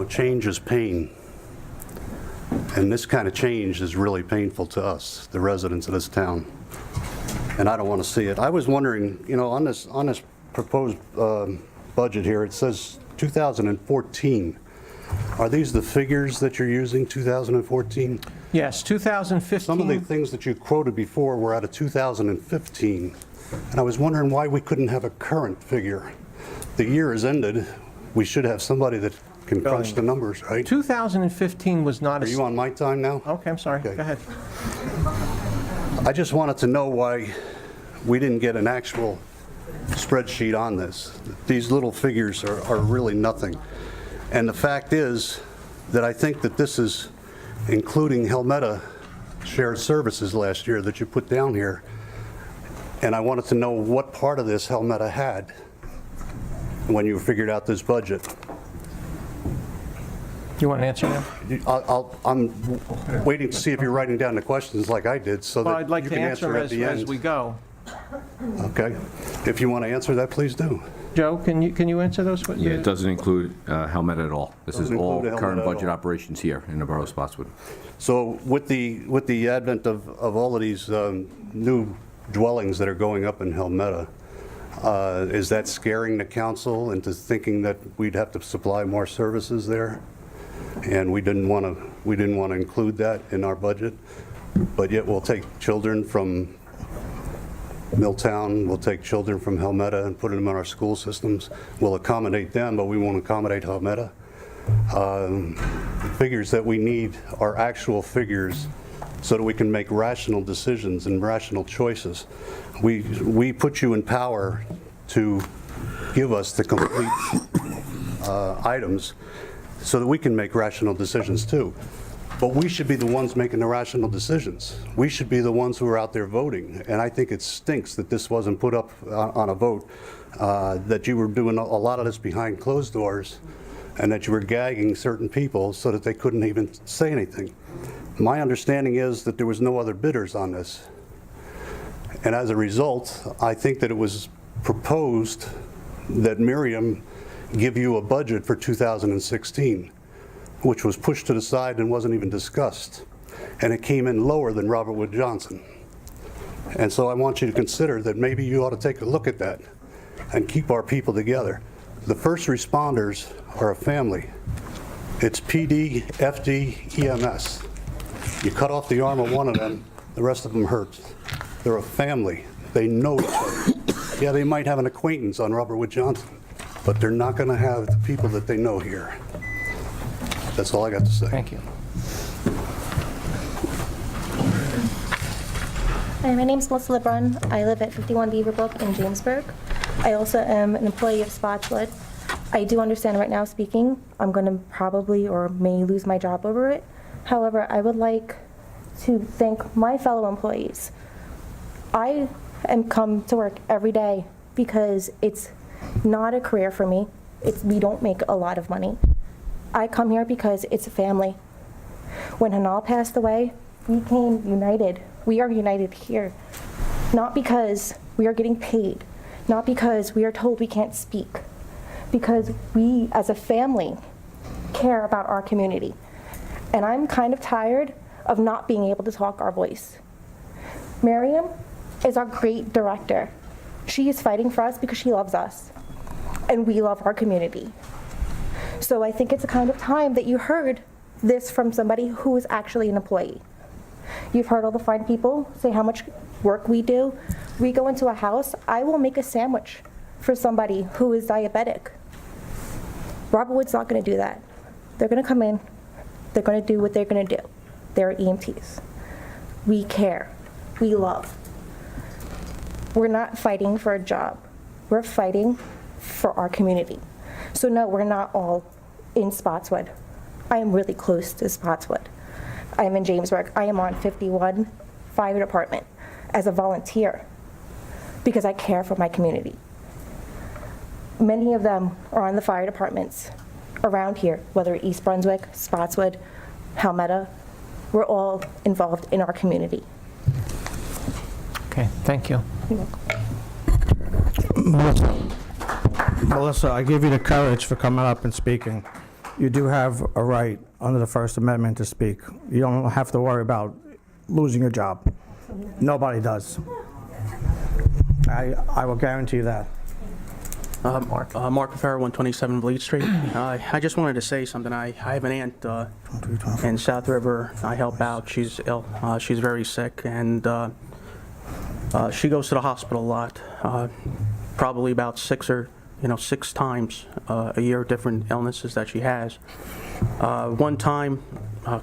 change is pain. And this kind of change is really painful to us, the residents of this town. And I don't want to see it. I was wondering, on this proposed budget here, it says 2014. Are these the figures that you're using, 2014?
Yes, 2015.
Some of the things that you quoted before were out of 2015. And I was wondering why we couldn't have a current figure. The year has ended. We should have somebody that can crunch the numbers, right?
2015 was not
Are you on my time now?
Okay, I'm sorry.
Okay.
Go ahead.
I just wanted to know why we didn't get an actual spreadsheet on this. These little figures are really nothing. And the fact is that I think that this is including Helmetta shared services last year that you put down here. And I wanted to know what part of this Helmetta had when you figured out this budget.
You want to answer now?
I'm waiting to see if you're writing down the questions like I did so
Well,
that
I'd like
you
to
can
answer
answer
them
at the
as
end.
we go.
Okay. If you want to answer that, please do.
Joe, can you answer those?
Yeah, it doesn't include Helmetta at all. This is
Doesn't
all
include Helmetta
current
at
budget
all.
operations here in the Borough of Spotswood.
So with the advent of all of these new dwellings that are going up in Helmetta, is that scaring the council into thinking that we'd have to supply more services there? And we didn't want to include that in our budget, but yet we'll take children from Milltown, we'll take children from Helmetta and put them in our school systems. We'll accommodate them, but we won't accommodate Helmetta. The figures that we need are actual figures so that we can make rational decisions and rational choices. We put you in power to give us the complete items so that we can make rational decisions too. But we should be the ones making the rational decisions. We should be the ones who are out there voting. And I think it stinks that this wasn't put up on a vote, that you were doing a lot of this behind closed doors, and that you were gagging certain people so that they couldn't even say anything. My understanding is that there was no other bidders on this. And as a result, I think that it was proposed that Miriam give you a budget for 2016, which was pushed to the side and wasn't even discussed. And it came in lower than Robert Wood Johnson. And so I want you to consider that maybe you ought to take a look at that and keep our people together. The first responders are a family. It's PD, FD, EMS. You cut off the arm of one of them, the rest of them hurt. They're a family. They know each other. Yeah, they might have an acquaintance on Robert Wood Johnson, but they're not going to have the people that they know here. That's all I got to say.
Thank you.
Hi, my name's Melissa LeBrun. I live at 51 Beaverbrook in Jamesburg. I also am an employee of Spotswood. I do understand right now speaking, I'm going to probably or may lose my job over it. However, I would like to thank my fellow employees. I am come to work every day because it's not a career for me. We don't make a lot of money. I come here because it's a family. When Hanal passed away, we came united. We are united here. Not because we are getting paid, not because we are told we can't speak, because we as a family care about our community. And I'm kind of tired of not being able to talk our voice. Miriam is our great director. She is fighting for us because she loves us, and we love our community. So I think it's a kind of time that you heard this from somebody who is actually an employee. You've heard all the fine people say how much work we do. We go into a house, I will make a sandwich for somebody who is diabetic. Robert Wood's not going to do that. They're going to come in, they're going to do what they're going to do. They're EMTs. We care, we love. We're not fighting for a job. We're fighting for our community. So no, we're not all in Spotswood. I am really close to Spotswood. I am in Jamesburg. I am on 51 Fire Department as a volunteer because I care for my community. Many of them are on the fire departments around here, whether East Brunswick, Spotswood, Halmetta. We're all involved in our community.
Okay, thank you.
Melissa, I give you the courage for coming up and speaking. You do have a right under the First Amendment to speak. You don't have to worry about losing your job. Nobody does. I will guarantee you that.
Mark Farrow, 127 Bleed Street. I just wanted to say something. I have an aunt in South River. I help out. She's ill. She's very sick, and she goes to the hospital a lot. Probably about six times a year, different illnesses that she has. One time,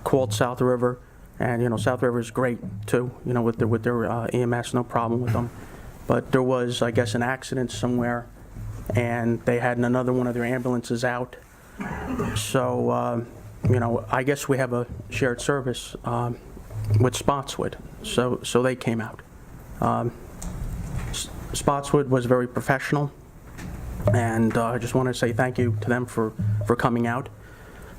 called South River, and South River is great too. With their EMS, no problem with them. But there was, I guess, an accident somewhere, and they had another one of their ambulances out. So, I guess we have a shared service with Spotswood. So they came out. Spotswood was very professional, and I just want to say thank you to them for coming out.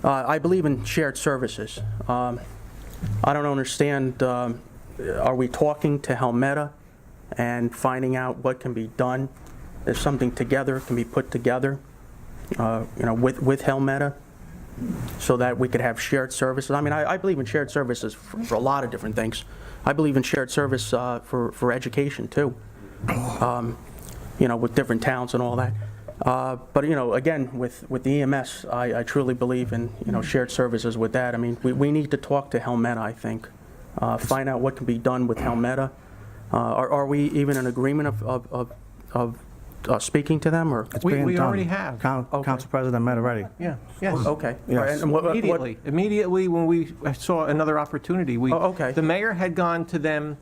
I believe in shared services. I don't understand, are we talking to Halmetta and finding out what can be done? If something together can be put together, with Halmetta, so that we could have shared services. I mean, I believe in shared services for a lot of different things. I believe in shared service for education too, with different towns and all that. But again, with the EMS, I truly believe in shared services with that. I mean, we need to talk to Halmetta, I think, find out what can be done with Halmetta. Are we even in agreement of speaking to them, or
We already have.
Council President met already.
Yeah. Yes.
Okay.
Yes.
All right, and what-
Immediately when we saw another opportunity,
okay.
The mayor had gone to them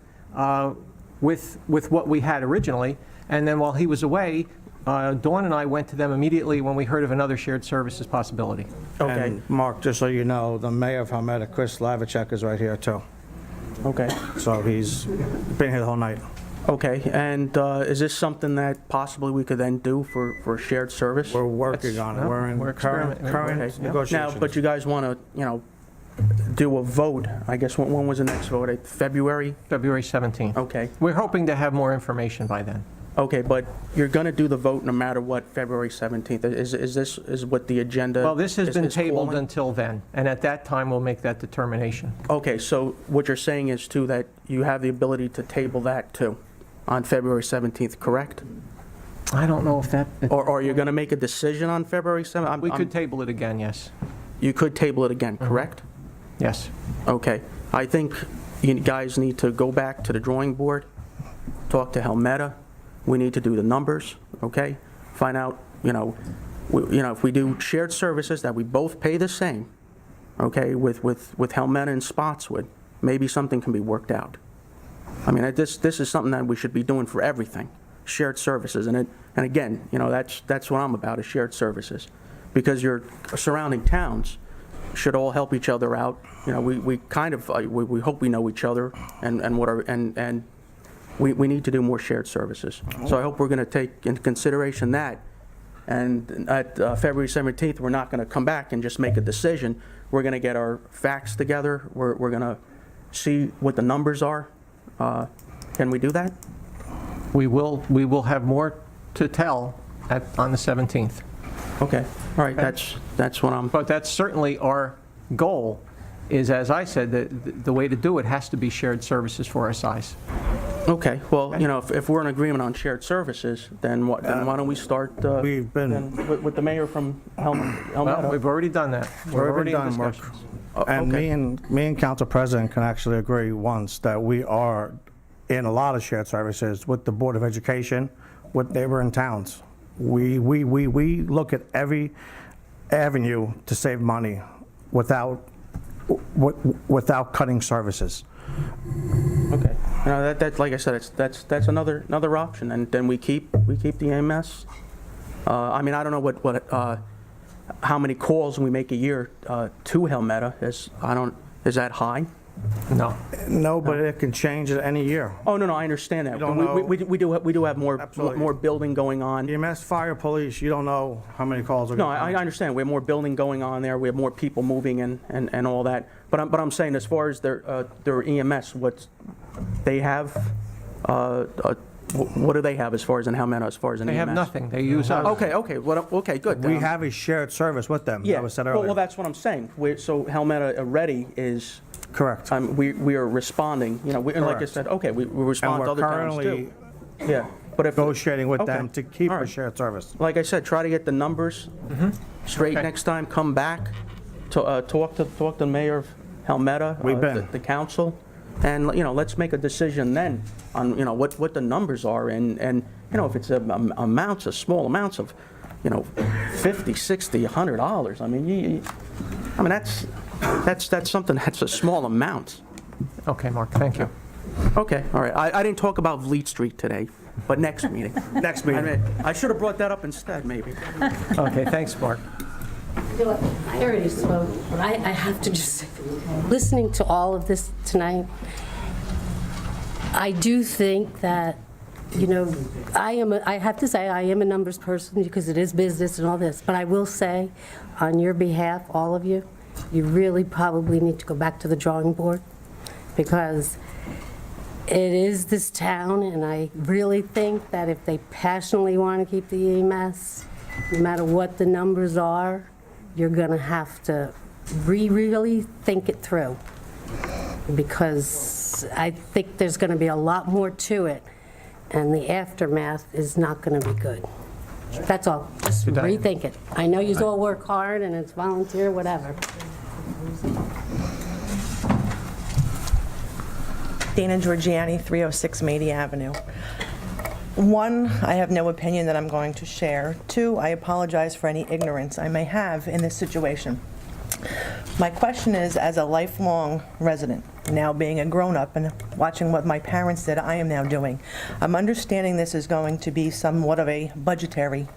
with what we had originally, and then while he was away, Dawn and I went to them immediately when we heard of another shared services possibility.
Okay.
And Mark, just so you know, the mayor of Halmetta, Chris Lavacek, is right here too.
Okay.
So he's been here the whole night.
Okay, and is this something that possibly we could then do for shared service?
We're working on it. We're in current
Okay.
negotiations.
Now, but you guys want to, do a vote. I guess when was the next vote? February?
February 17th.
Okay.
We're hoping to have more information by then.
Okay, but you're going to do the vote no matter what, February 17th. Is this what the agenda?
Well, this has been
is
tabled
calling?
until then, and at that time, we'll make that determination.
Okay, so what you're saying is too that you have the ability to table that too on February 17th, correct?
I don't know if that...
Or are you going to make a decision on February 17th?
We could table it again, yes.
You could table it again, correct?
Yes.
Okay. I think you guys need to go back to the drawing board, talk to Halmetta, We need to do the numbers, okay? Find out, if we do shared services that we both pay the same, okay, with Helmetta and Spotswood, maybe something can be worked out. I mean, this is something that we should be doing for everything, shared services. And again, that's what I'm about, is shared services. Because your surrounding towns should all help each other out. We kind of, we hope we know each other and we need to do more shared services. So I hope we're going to take into consideration that. And at February 17th, we're not going to come back and just make a decision. We're going to get our facts together. We're going to see what the numbers are. Can we do that?
We will have more to tell on the 17th.
Okay, all right, that's what I'm...
But that's certainly our goal, is, as I said, the way to do it has to be shared services for our size.
Okay, well, if we're in agreement on shared services, then why don't we start
We've been...
then with the mayor from Helmetta?
Well, we've already done that. We're already in
Mark.
discussions.
And
okay.
me and Council President can actually agree once that we are in a lot of shared services with the Board of Education, with neighboring towns. We look at every avenue to save money without cutting services.
Okay, that like I said, that's another option, and then we keep the EMS. I mean, I don't know how many calls we make a year to Helmetta. Is that high?
No.
No, but it can change at any year.
Oh, no, I understand that.
You don't know.
We do have more
Absolutely.
building going on.
EMS, fire, police, you don't know how many calls are
No,
going to come.
I understand. We have more building going on there. We have more people moving in and all that. But I'm saying, as far as their EMS, what they have, what do they have as far as in Helmetta, as far as an EMS?
They have nothing. They use us.
Okay, okay, good.
We have a shared service with them,
Yeah,
that was said earlier.
well, that's what I'm saying. So Helmetta already is...
Correct.
We are responding, and like I
Correct.
said, okay, we respond to other towns too.
And we're currently
Yeah, but if...
negotiating with
Okay.
them to keep
All
a
right.
shared service.
Like I said, try to get the numbers straight
Okay.
next time, come back, to talk to the mayor of Helmetta,
We've been.
the council, and, let's make a decision then on, what the numbers are, and if it's small amounts of, $50, $60, $100, I mean, that's something, that's a small amount.
Okay, Mark, thank you.
Okay, all right. I didn't talk about Vliet Street today, but next meeting.
Next meeting.
I should have brought that up instead, maybe.
Okay, thanks, Mark.
I already spoke, but I have to just, listening to all of this tonight, I do think that, I have to say, I am a numbers person because it is business and all this, but I will say, on your behalf, all of you, you really probably need to go back to the drawing board, because it is this town, and I really think that if they passionately want to keep the EMS, no matter what the numbers are, you're going to have to really think it through, because I think there's going to be a lot more to it, and the aftermath is not going to be good. That's all. Just rethink it. I know you all work hard, and it's volunteer, whatever.
Dana Giorgiani, 306 Mady Avenue. One, I have no opinion that I'm going to share. Two, I apologize for any ignorance I may have in this situation. My question is, as a lifelong resident, now being a grown-up and watching what my parents did, I am now doing. I'm understanding this is going to be somewhat of a budgetary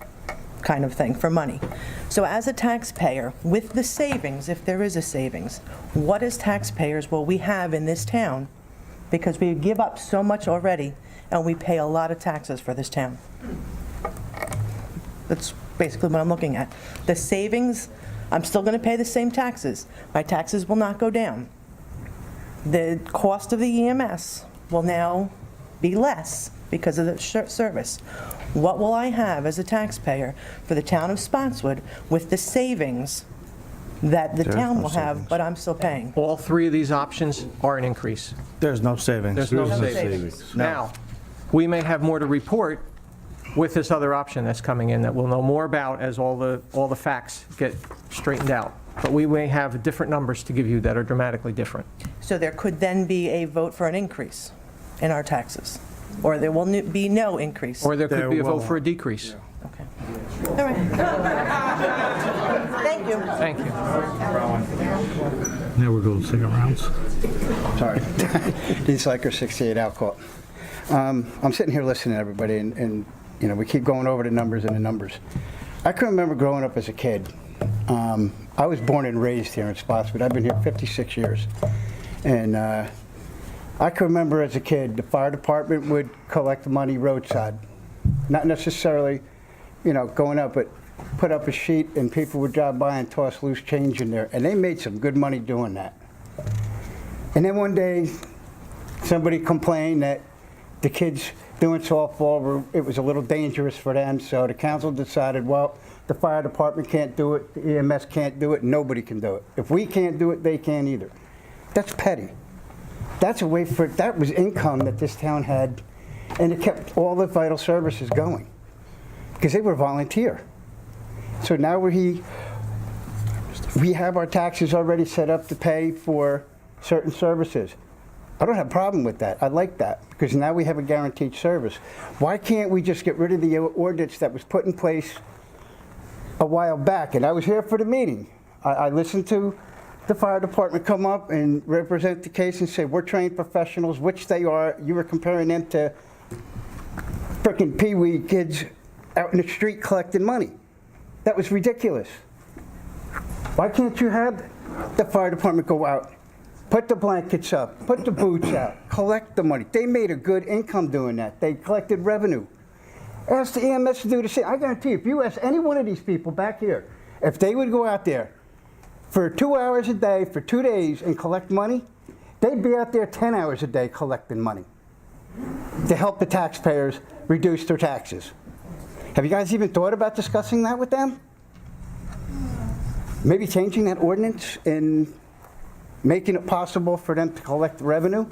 kind of thing for money. So as a taxpayer, with the savings, if there is a savings, what as taxpayers will we have in this town? Because we give up so much already, and we pay a lot of taxes for this town. That's basically what I'm looking at. The savings, I'm still going to pay the same taxes. My taxes will not go down. The cost of the EMS will now be less because of the service. What will I have as a taxpayer for the town of Spotswood with the savings that the town will have, but I'm still paying?
All three of these options are an increase.
There's no savings.
There's no savings. Now, we may have more to report with this other option that's coming in that we'll know more about as all the facts get straightened out. But we may have different numbers to give you that are dramatically different.
So there could then be a vote for an increase in our taxes. Or there will be no increase?
Or there could be a vote for a decrease.
All right. Thank you.
Thank you.
Now we're going second rounds.
Sorry. Dean Sliker, 68 Alcott. I'm sitting here listening to everybody, and you know, we keep going over the numbers and the numbers. I can remember growing up as a kid. I was born and raised here in Spotswood. I've been here 56 years. And I can remember as a kid, the fire department would collect money roadside. Not necessarily, you know, going up, but put up a sheet and people would drive by and toss loose change in there. And they made some good money doing that. And then one day, somebody complained that the kids doing softball, it was a little dangerous for them. So the council decided, well, the fire department can't do it, the EMS can't do it, nobody can do it. If we can't do it, they can't either. That's petty. That's a way for, that was income that this town had, and it kept all the vital services going because they were volunteer. So now we have our taxes already set up to pay for certain services. I don't have a problem with that. I like that because now we have a guaranteed service. Why can't we just get rid of the ordinance that was put in place a while back? And I was here for the meeting. I listened to the fire department come up and represent the case and say, we're trained professionals, which they are. You were comparing them to frickin' pee-wee kids out in the street collecting money. That was ridiculous. Why can't you have the fire department go out, put the blankets up, put the boots out, collect the money? They made a good income doing that. They collected revenue. Ask the EMS to do the same. I guarantee you, if you ask any one of these people back here, if they would go out there for 2 hours a day for 2 days and collect money, they'd be out there 10 hours a day collecting money to help the taxpayers reduce their taxes. Have you guys even thought about discussing that with them? Maybe changing that ordinance and making it possible for them to collect revenue?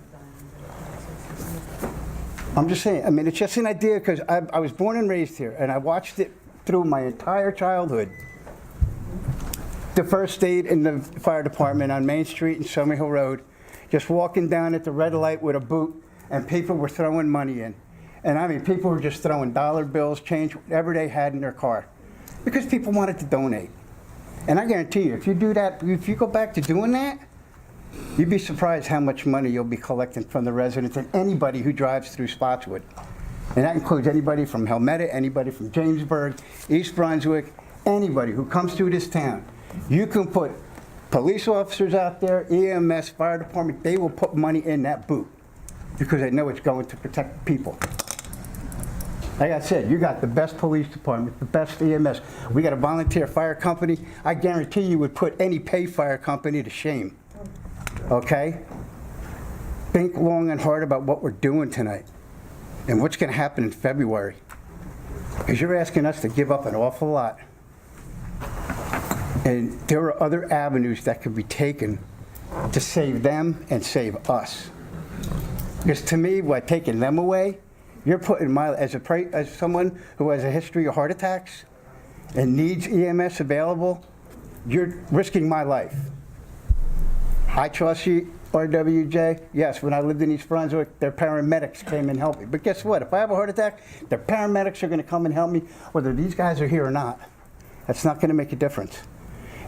I'm just saying, I mean, it's just an idea because I was born and raised here and I watched it through my entire childhood. The first date in the fire department on Main Street and Summer Hill Road, just walking down at the red light with a boot and people were throwing money in. And I mean, people were just throwing dollar bills, change, whatever they had in their car because people wanted to donate. And I guarantee you, if you do that, if you go back to doing that, you'd be surprised how much money you'll be collecting from the residents and anybody who drives through Spotswood. And that includes anybody from Helmetta, anybody from Jamesburg, East Brunswick, anybody who comes through this town. You can put police officers out there, EMS, fire department, they will put money in that boot because they know it's going to protect people. Like I said, you got the best police department, the best EMS. We got a volunteer fire company. I guarantee you would put any pay fire company to shame. Okay? Think long and hard about what we're doing tonight and what's going to happen in February. Because you're asking us to give up an awful lot. And there are other avenues that could be taken to save them and save us. Because to me, by taking them away, you're putting my, as someone who has a history of heart attacks and needs EMS available, you're risking my life. I trust you, RWJ. Yes, when I lived in East Brunswick, their paramedics came and helped me. But guess what? If I have a heart attack, their paramedics are going to come and help me, whether these guys are here or not. That's not going to make a difference.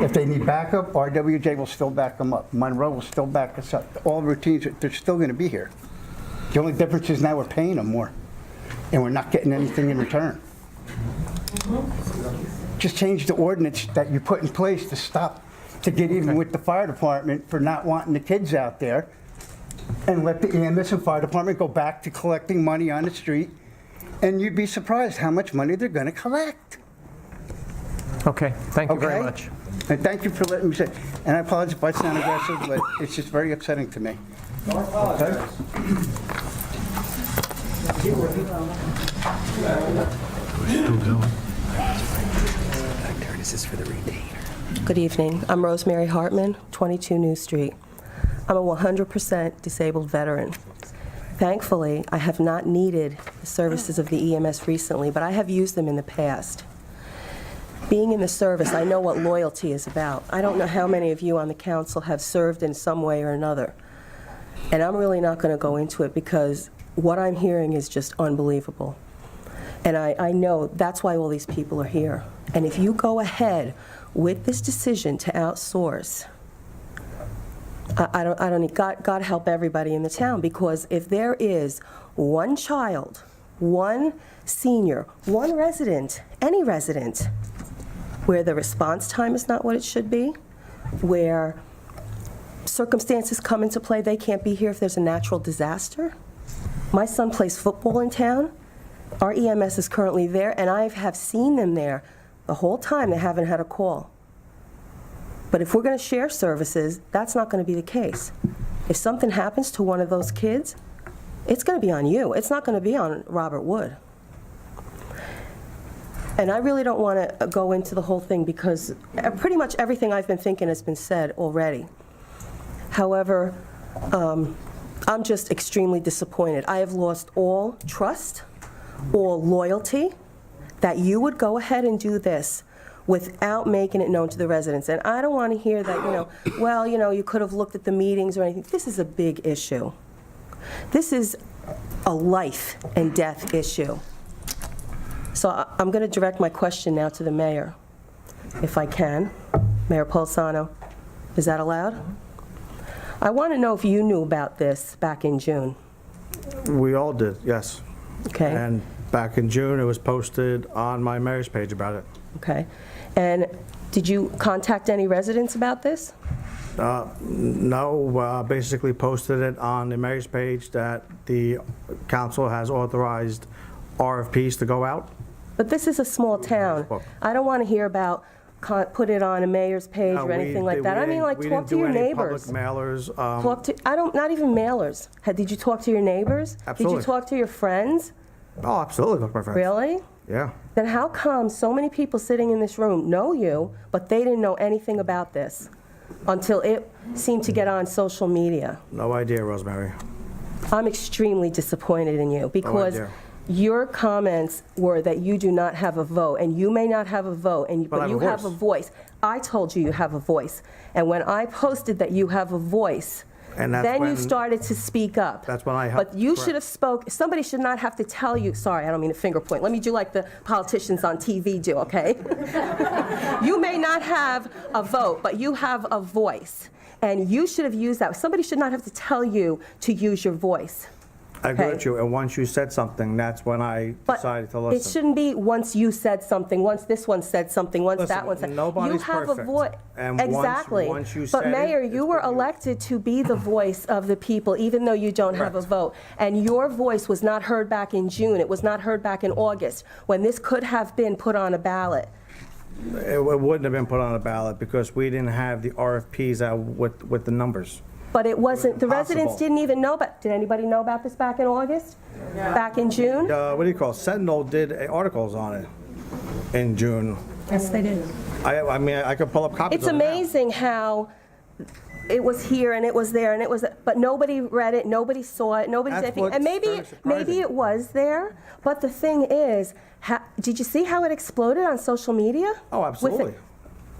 If they need backup, RWJ will still back them up. Monroe will still back us up. All routines, they're still going to be here. The only difference is now we're paying them more, and we're not getting anything in return. Just change the ordinance that you put in place to stop, to get even with the fire department for not wanting the kids out there, and let the EMS and fire department go back to collecting money on the street, and you'd be surprised how much money they're going to collect.
Okay, thank you very much.
And thank you for letting me say, and I apologize if I sound aggressive, but it's just very upsetting to me. Okay?
This is for the retainer. Good evening. I'm Rosemary Hartman, 22 New Street. I'm a 100% disabled veteran. Thankfully, I have not needed the services of the EMS recently, but I have used them in the past. Being in the service, I know what loyalty is about. I don't know how many of you on the council have served in some way or another. And I'm really not going to go into it because what I'm hearing is just unbelievable. And I know that's why all these people are here. And if you go ahead with this decision to outsource, I don't need, God help everybody in the town, because if there is one child, one senior, one resident, any resident, where the response time is not what it should be, where circumstances come into play, they can't be here if there's a natural disaster. My son plays football in town. Our EMS is currently there, and I have seen them there the whole time. They haven't had a call. But if we're going to share services, that's not going to be the case. If something happens to one of those kids, it's going to be on you. It's not going to be on Robert Wood. And I really don't want to go into the whole thing because pretty much everything I've been thinking has been said already. However, I'm just extremely disappointed. I have lost all trust, all loyalty, that you would go ahead and do this without making it known to the residents. And I don't want to hear that, well, you could have looked at the meetings or anything. This is a big issue. This is a life and death issue. So I'm going to direct my question now to the mayor, if I can. Mayor Polsano, is that allowed? I want to know if you knew about this back in June.
We all did, yes.
Okay.
And back in June, it was posted on my mayor's page about it.
Okay. And did you contact any residents about this?
No, basically posted it on the mayor's page that the council has authorized RFPs to go out.
But this is a small town. I don't want to hear about put it on a mayor's page or anything like that. I mean, like, talk to your neighbors.
We didn't do any public mailers.
Talk to, not even mailers. Did you talk to your neighbors?
Absolutely.
Did you talk to your friends?
Oh, absolutely, talk to my friends.
Really?
Yeah.
Then how come so many people sitting in this room know you, but they didn't know anything about this until it seemed to get on social media?
No idea, Rosemary.
I'm extremely disappointed in you because
idea.
your comments were that you do not have a vote, and you may not have a vote, but you have a voice. I told you have a voice, and when I posted that you have a voice,
and that's
then
when,
you started to speak up.
That's when I helped.
But you should have spoke. Somebody should not have to tell you. Sorry, I don't mean to finger point. Let me do like the politicians on TV do, okay? You may not have a vote, but you have a voice, and you should have used that. Somebody should not have to tell you to use your voice.
I agree with you, and once you said something, that's when I decided to listen.
It shouldn't be once you said something, once this one said something, once that one said.
Nobody's
you have
perfect.
A voice.
And
exactly.
Once you
but
said
Mayor,
it,
you were elected to be the voice of the people, even though you don't have a vote. And your voice was not heard back in June. It was not heard back in August, when this could have been put on a ballot.
It wouldn't have been put on a ballot because we didn't have the RFPs out with the numbers.
But it wasn't, the
Impossible.
residents didn't even know about, did anybody know about this back in August? Back in June?
What do you call it? Sentinel did articles on it in June.
Yes, they did.
I mean, I could pull up copies
It's
of it now.
amazing how it was here and it was there and it was, but nobody read it, nobody saw it, nobody said
That's
anything. And
what's very surprising.
maybe it was there, but the thing is, did you see how it exploded on social media?
Oh, absolutely.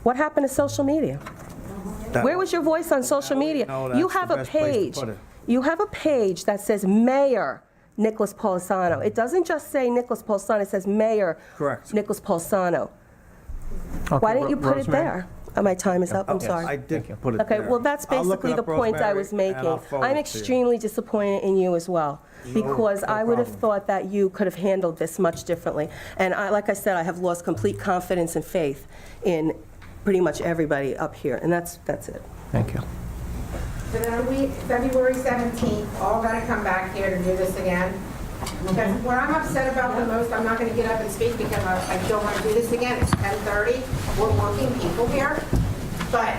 What happened to social media? Where was your voice on social media? You have a page. You have a page that says Mayor Nicholas Polsano. It doesn't just say Nicholas Polsano, it says Mayor Nicholas Polsano. Why didn't you put it there? My time is up, I'm sorry.
I did put it there.
Okay, well, that's basically the point I was making. I'm extremely disappointed in you as well, because I would have thought that you could have handled this much differently. And like I said, I have lost complete confidence and faith in pretty much everybody up here, and that's it.
Thank you.
So then we, February 17th, all got to come back here to do this again. Because what I'm upset about the most, I'm not going to get up and speak because I don't want to do this again. It's 10:30. We're working people here. But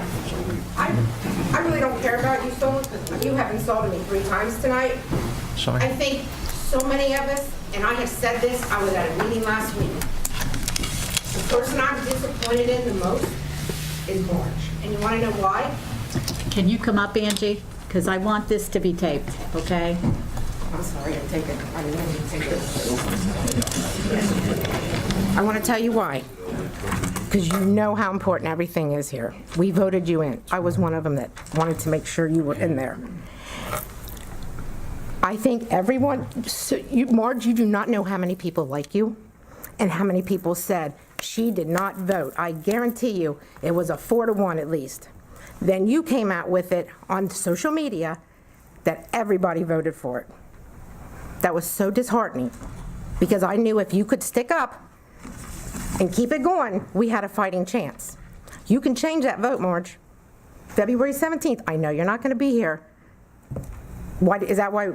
I really don't care about you, Stollen, because you have insulted me 3 times tonight.
Sorry.
I think so many of us, and I have said this, I was at a meeting last week. The person I'm disappointed in the most is Marge. And you want to know why?
Can you come up, Angie? Because I want this to be taped, okay?
I'm sorry, I take it. I didn't mean to take it. I want to tell you why. Because you know how important everything is here. We voted you in. I was one of them that wanted to make sure you were in there. I think everyone, Marge, you do not know how many people like you and how many people said she did not vote. I guarantee you it was a 4-1 at least. Then you came out with it on social media that everybody voted for it. That was so disheartening because I knew if you could stick up and keep it going, we had a fighting chance. You can change that vote, Marge. February 17th, I know you're not going to be here. Why, is that why?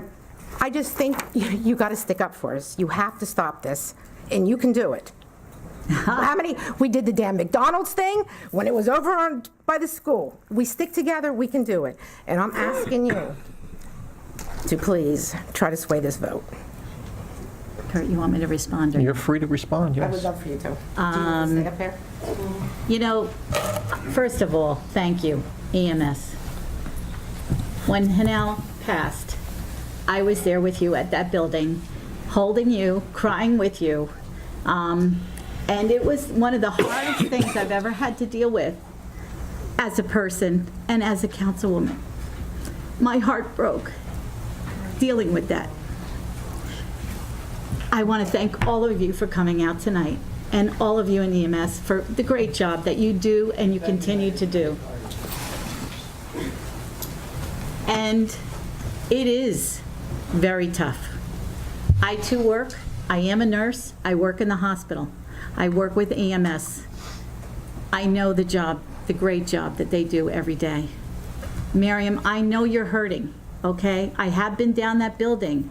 I just think you got to stick up for us. You have to stop this, and you can do it. How many? We did the damn McDonald's thing when it was over by the school. We stick together, we can do it. And I'm asking you to please try to sway this vote.
Kurt, you want me to respond? Or
You're free to respond, yes.
I would love for you to. Do you want to stay up here?
You know, first of all, thank you, EMS. When Hanel passed, I was there with you at that building, holding you, crying with you. And it was one of the hardest things I've ever had to deal with as a person and as a councilwoman. My heart broke dealing with that. I want to thank all of you for coming out tonight and all of you in EMS for the great job that you do and you continue to do. And it is very tough. I too work. I am a nurse. I work in the hospital. I work with EMS. I know the job, the great job that they do every day. Miriam, I know you're hurting, okay? I have been down that building.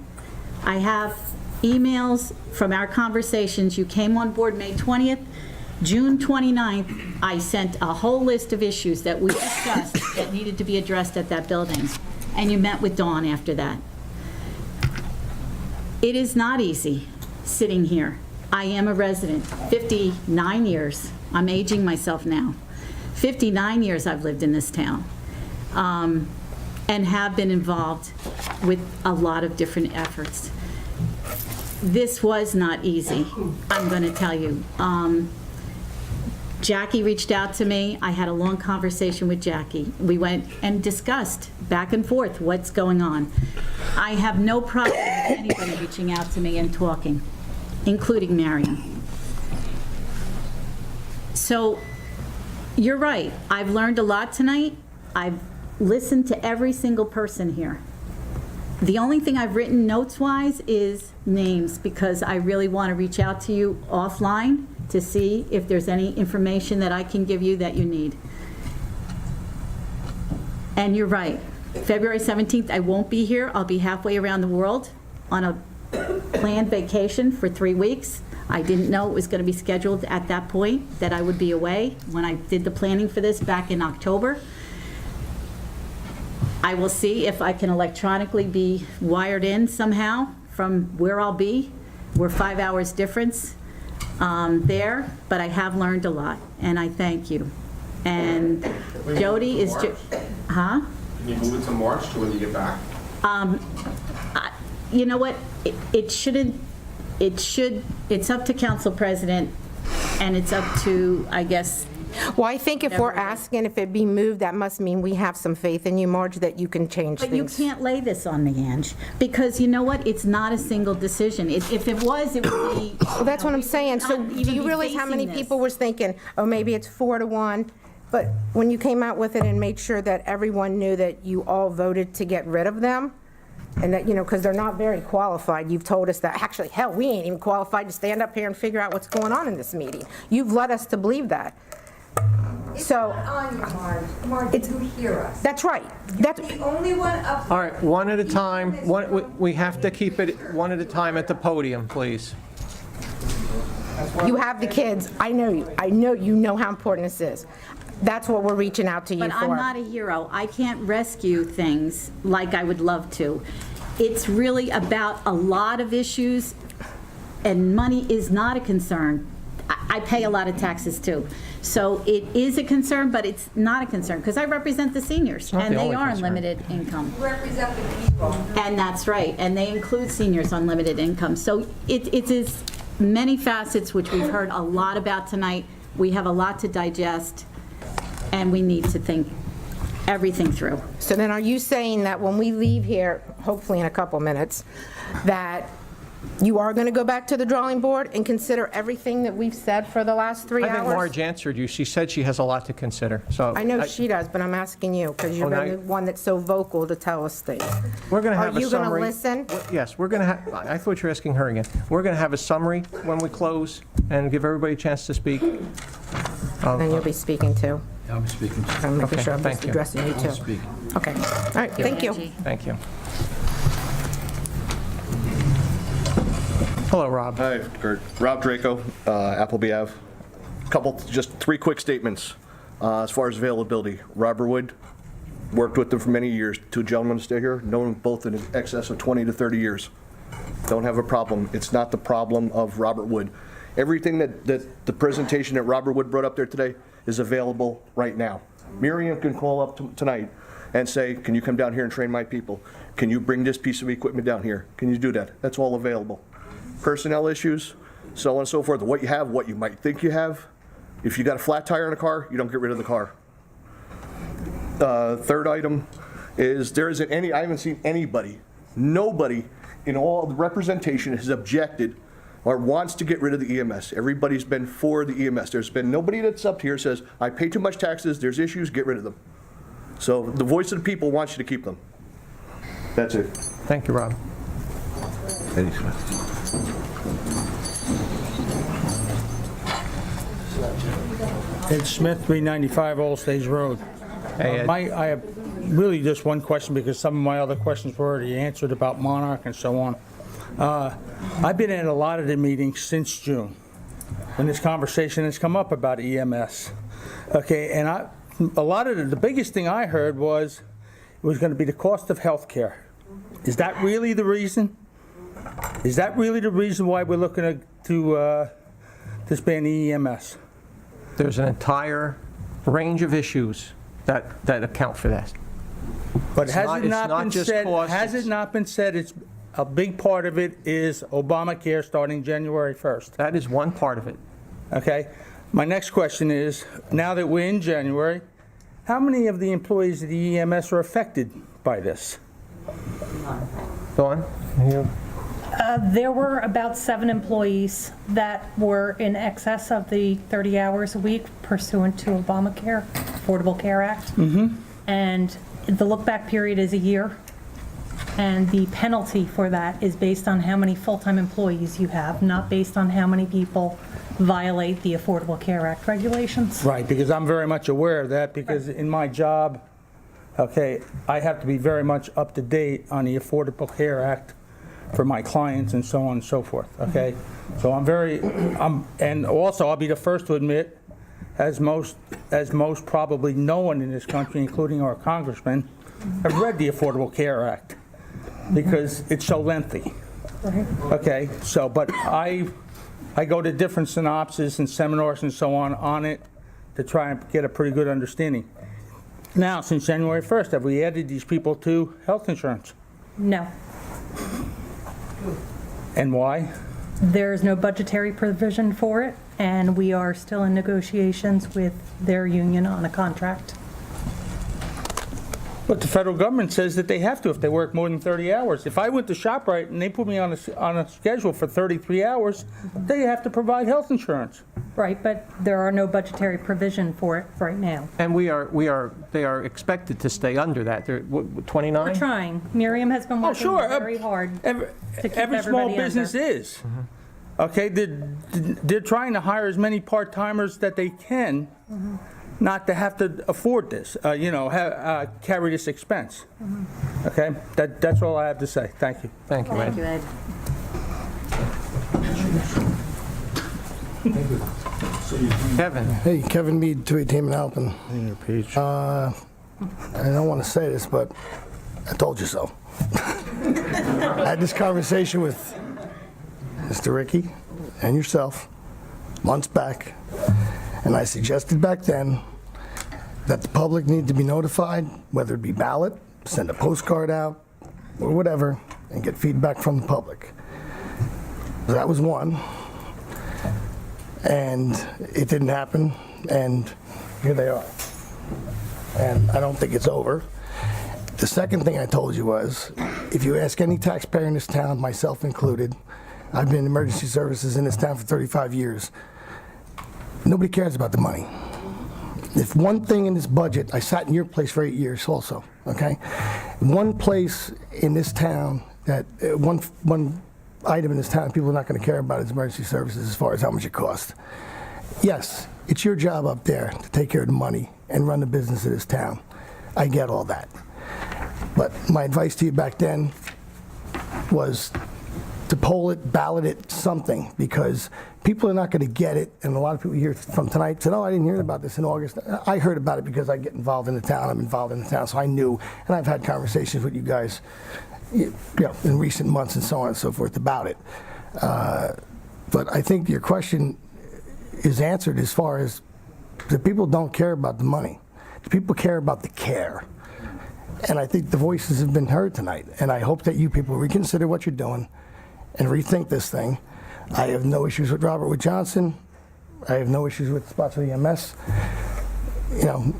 I have emails from our conversations. You came on board May 20th. June 29th, I sent a whole list of issues that we discussed that needed to be addressed at that building. And you met with Dawn after that. It is not easy sitting here. I am a resident, 59 years. I'm aging myself now. 59 years I've lived in this town and have been involved with a lot of different efforts. This was not easy, I'm going to tell you. Jackie reached out to me. I had a long conversation with Jackie. We went and discussed back and forth what's going on. I have no problem with anybody reaching out to me and talking, including Marion. So you're right. I've learned a lot tonight. I've listened to every single person here. The only thing I've written notes-wise is names because I really want to reach out to you offline to see if there's any information that I can give you that you need. And you're right. February 17th, I won't be here. I'll be halfway around the world on a planned vacation for 3 weeks. I didn't know it was going to be scheduled at that point, that I would be away when I did the planning for this back in October. I will see if I can electronically be wired in somehow from where I'll be. We're 5 hours difference there, but I have learned a lot, and I thank you. And Jody is, huh?
Can you move it to March to when you get back?
You know what? It shouldn't. It should. It's up to Council President, and it's up to, I guess.
Well, I think if we're asking if it be moved, that must mean we have some faith in you, Marge, that you can change
But
things.
you can't lay this on me, Ange, because you know what? It's not a single decision. If it was, it would be.
Well, that's what I'm saying. So do you realize how many people was thinking, oh, maybe it's 4-1? But when you came out with it and made sure that everyone knew that you all voted to get rid of them, and that, you know, because they're not very qualified, you've told us that, actually, hell, we ain't even qualified to stand up here and figure out what's going on in this meeting. You've led us to believe that. So,
Marge, you hear us.
that's right.
That's the only one up.
All right, one at a time. We have to keep it one at a time at the podium, please.
You have the kids. I know you. I know you know how important this is. That's what we're reaching out to you
But
for.
I'm not a hero. I can't rescue things like I would love to. It's really about a lot of issues, and money is not a concern. I pay a lot of taxes too. So it is a concern, but it's not a concern, because I represent the seniors,
not
and
the
they
only
are on
concern.
limited income.
You represent the people.
And that's right, and they include seniors on limited income. So it is many facets, which we've heard a lot about tonight. We have a lot to digest, and we need to think. everything through.
So then are you saying that when we leave here, hopefully in a couple minutes, that you are going to go back to the drawing board and consider everything that we've said for the last 3 hours?
I think Marge answered you. She said she has a lot to consider, so.
I know she does, but I'm asking you, because you're the one that's so vocal to tell us things.
We're going to have a
Are you going to
summary.
listen?
Yes, we're going to have, I thought you were asking her again. We're going to have a summary when we close and give everybody a chance to speak.
Then you'll be speaking too.
I'll be speaking.
I'm making
Okay,
sure I'm
thank
just
you.
addressing you too.
Speaking.
Okay, all right, thank you.
Thank you. Hello, Rob.
Hi, Kurt. Rob Draco, Appleby Ave. Just 3 quick statements. As far as availability, Robert Wood, worked with them for many years. 2 gentlemen stay here, known them both in excess of 20 to 30 years. Don't have a problem. It's not the problem of Robert Wood. Everything that the presentation that Robert Wood brought up there today is available right now. Miriam can call up tonight and say, can you come down here and train my people? Can you bring this piece of equipment down here? Can you do that? That's all available. Personnel issues, so on and so forth, what you have, what you might think you have. If you got a flat tire in a car, you don't get rid of the car. Third item is there isn't any, I haven't seen anybody, nobody in all the representation has objected or wants to get rid of the EMS. Everybody's been for the EMS. There's been nobody that's up here says, I pay too much taxes, there's issues, get rid of them. So the voice of the people wants you to keep them. That's it.
Thank you, Rob.
Eddie Smith.
Ed Smith, 395 Old Stage Road.
Hey, Ed.
I have really just one question because some of my other questions were already answered about Monarch and so on. I've been at a lot of the meetings since June when this conversation has come up about EMS. Okay, and a lot of the biggest thing I heard was it was going to be the cost of health care. Is that really the reason? Is that really the reason why we're looking to disband the EMS?
There's an entire range of issues that account for that.
But has
not-
it
it's
not
not
been
just
said?
cost,
Has it
it's-
not been said? It's a big part of it is Obamacare starting January 1st.
That is one part of it.
Okay. My next question is: now that we're in January, how many of the employees of the EMS are affected by this?
Dawn? You?
There were about 7 employees that were in excess of the 30 hours a week pursuant to Obamacare, Affordable Care Act. And the look-back period is a year. And the penalty for that is based on how many full-time employees you have, not based on how many people violate the Affordable Care Act regulations.
Right, because I'm very much aware of that because in my job, okay, I have to be very much up to date on the Affordable Care Act for my clients and so on and so forth, okay? So and also I'll be the first to admit, as most probably no one in this country, including our congressman, have read the Affordable Care Act because it's so lengthy. Okay, so, but I go to different synopses and seminars and so on it to try and get a pretty good understanding. Now, since January 1st, have we added these people to health insurance?
No.
And why?
There is no budgetary provision for it, and we are still in negotiations with their union on a contract.
But the federal government says that they have to if they work more than 30 hours. If I went to ShopRite and they put me on a schedule for 33 hours, they have to provide health insurance.
Right, but there are no budgetary provision for it right now.
And they are expected to stay under that. They're 29?
We're trying. Miriam has been working very hard to keep
Every small
everybody
business
under.
is. Okay, they're trying to hire as many part-timers that they can, not to have to afford this, carry this expense. Okay, that's all I have to say. Thank you.
Thank you, Ed.
Thank you, Ed.
Kevin?
Hey, Kevin Mead, 218 Alpin. I don't want to say this, but I told you so. I had this conversation with Mr. Ricci and yourself months back, and I suggested back then that the public need to be notified, whether it be ballot, send a postcard out, or whatever, and get feedback from the public. That was one. And it didn't happen, and here they are. and I don't think it's over. The second thing I told you was, if you ask any taxpayer in this town, myself included, I've been in emergency services in this town for 35 years, nobody cares about the money. If one thing in this budget, I sat in your place for 8 years also, okay? One place in this town that, one item in this town people are not going to care about is emergency services as far as how much it costs. Yes, it's your job up there to take care of the money and run the business of this town. I get all that. But my advice to you back then was to poll it, ballot it, something, because people are not going to get it. And a lot of people here from tonight said, oh, I didn't hear about this in August. I heard about it because I get involved in the town. I'm involved in the town, so I knew. And I've had conversations with you guys, you know, in recent months and so on and so forth about it. But I think your question is answered as far as the people don't care about the money. The people care about the care. And I think the voices have been heard tonight. And I hope that you people reconsider what you're doing and rethink this thing. I have no issues with Robert Wood Johnson. I have no issues with Spotswood EMS. You know,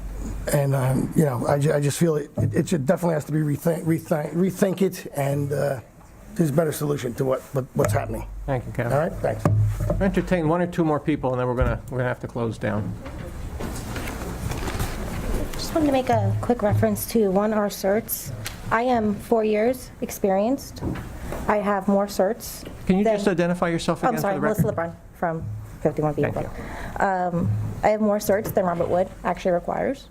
and you know, I just feel it should definitely has to be rethink it, and there's a better solution to what's happening.
Thank you, Kevin.
All right, thanks.
Entertain one or two more people, and then we're gonna have to close down.
Just wanted to make a quick reference to our certs. I am 4 years experienced. I have more certs.
Can you just identify yourself again
I'm sorry,
for the record?
Melissa LeBrun from 51B.
Thank you.
I have more certs than Robert Wood actually requires.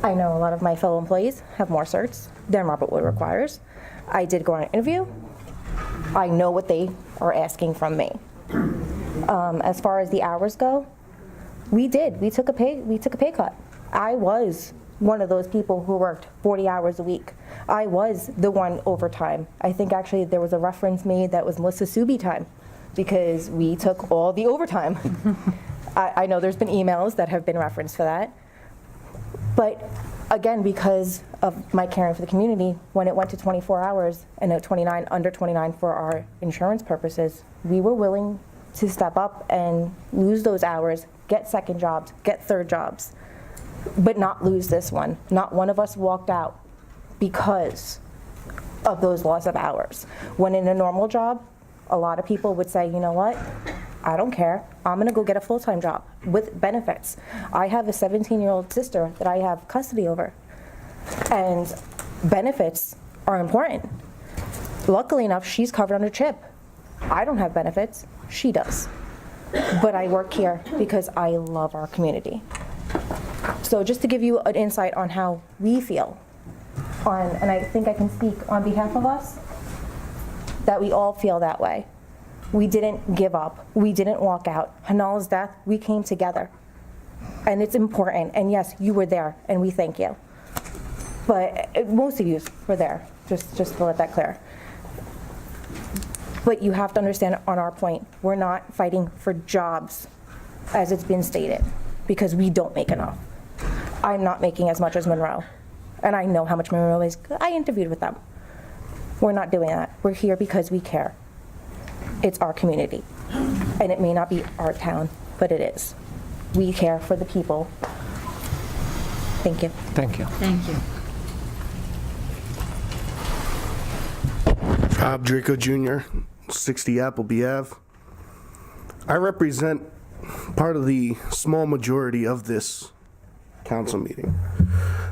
I know a lot of my fellow employees have more certs than Robert Wood requires. I did go on an interview. I know what they are asking from me. As far as the hours go, we took a pay cut. I was one of those people who worked 40 hours a week. I was the one overtime. I think actually there was a reference made that was Melissa Subi time, because we took all the overtime. I know there's been emails that have been referenced for that. But again, because of my caring for the community, when it went to 24 hours and at 29, under 29 for our insurance purposes, we were willing to step up and lose those hours, get second jobs, get third jobs, but not lose this one. Not one of us walked out because of those loss of hours. When in a normal job, a lot of people would say, you know what? I don't care. I'm going to go get a full-time job with benefits. I have a 17-year-old sister that I have custody over, and benefits are important. Luckily enough, she's covered under CHIP. I don't have benefits. She does. But I work here because I love our community. So just to give you an insight on how we feel, and I think I can speak on behalf of us, that we all feel that way. We didn't give up. We didn't walk out. Hanal's death, we came together. And it's important. And yes, you were there, and we thank you. But most of you were there, just to let that clear. But you have to understand, on our point, we're not fighting for jobs, as it's been stated, because we don't make enough. I'm not making as much as Monroe. And I know how much Monroe is. I interviewed with them. We're not doing that. We're here because we care. It's our community. And it may not be our town, but it is. We care for the people. Thank you.
Thank you.
Thank you.
Bob Draco Jr., 60 Appleby Ave. I represent part of the small majority of this council meeting,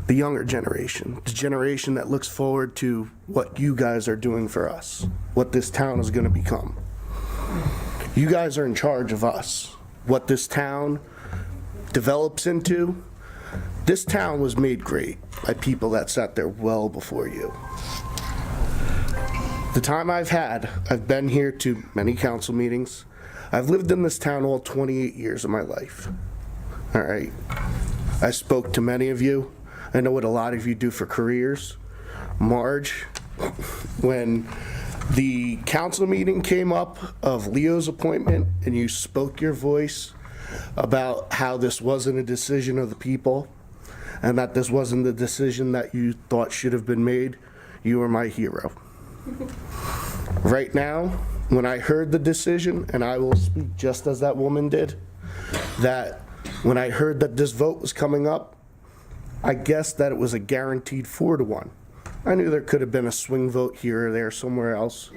the younger generation, the generation that looks forward to what you guys are doing for us, what this town is going to become. You guys are in charge of us, what this town develops into. This town was made great by people that sat there well before you. The time I've been here to many council meetings. I've lived in this town all 28 years of my life. All right. I spoke to many of you. I know what a lot of you do for careers. Marge, when the council meeting came up of Leo's appointment and you spoke your voice about how this wasn't a decision of the people and that this wasn't the decision that you thought should have been made, you were my hero. Right now, when I heard the decision, and I will speak just as that woman did, that when I heard that this vote was coming up, I guessed that it was a guaranteed 4-1. I knew there could have been a swing vote here or there somewhere else,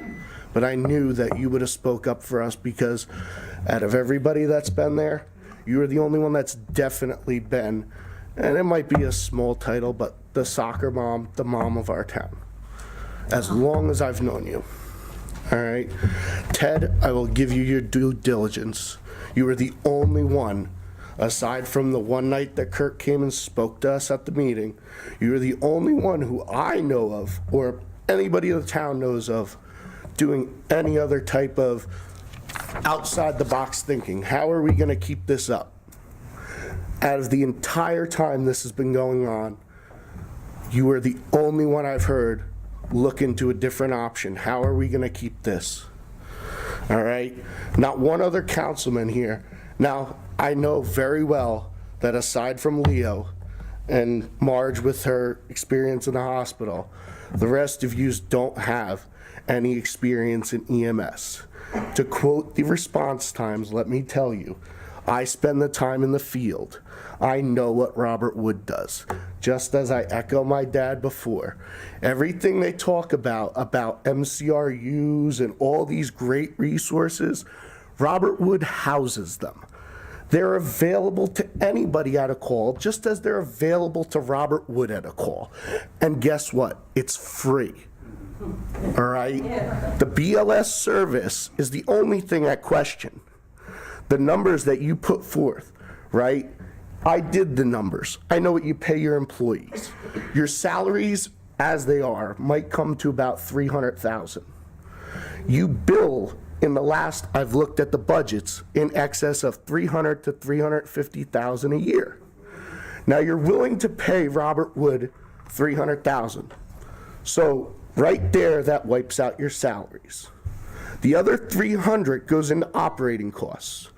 but I knew that you would have spoke up for us because out of everybody that's been there, you are the only one that's definitely been, and it might be a small title, but the soccer mom, the mom of our town, as long as I've known you. All right? Ted, I will give you your due diligence. You were the only one, aside from the one night that Kirk came and spoke to us at the meeting, you were the only one who I know of, or anybody in the town knows of, doing any other type of outside-the-box thinking. How are we going to keep this up? Out of the entire time this has been going on, you are the only one I've heard look into a different option. How are we going to keep this? All right? Not one other councilman here. Now, I know very well that aside from Leo and Marge with her experience in the hospital, the rest of you don't have any experience in EMS. To quote the response times, let me tell you, I spend the time in the field. I know what Robert Wood does. Just as I echo my dad before, everything they talk about MCRUs and all these great resources, Robert Wood houses them. They're available to anybody at a call, just as they're available to Robert Wood at a call. And guess what? It's free. All right? The BLS service is the only thing at question. The numbers that you put forth, right? I did the numbers. I know what you pay your employees. Your salaries, as they are, might come to about $300,000. You bill in the last, I've looked at the budgets, in excess of $300,000 to $350,000 a year. Now you're willing to pay Robert Wood $300,000. So right there, that wipes out your salaries. The other $300,000 goes into operating costs.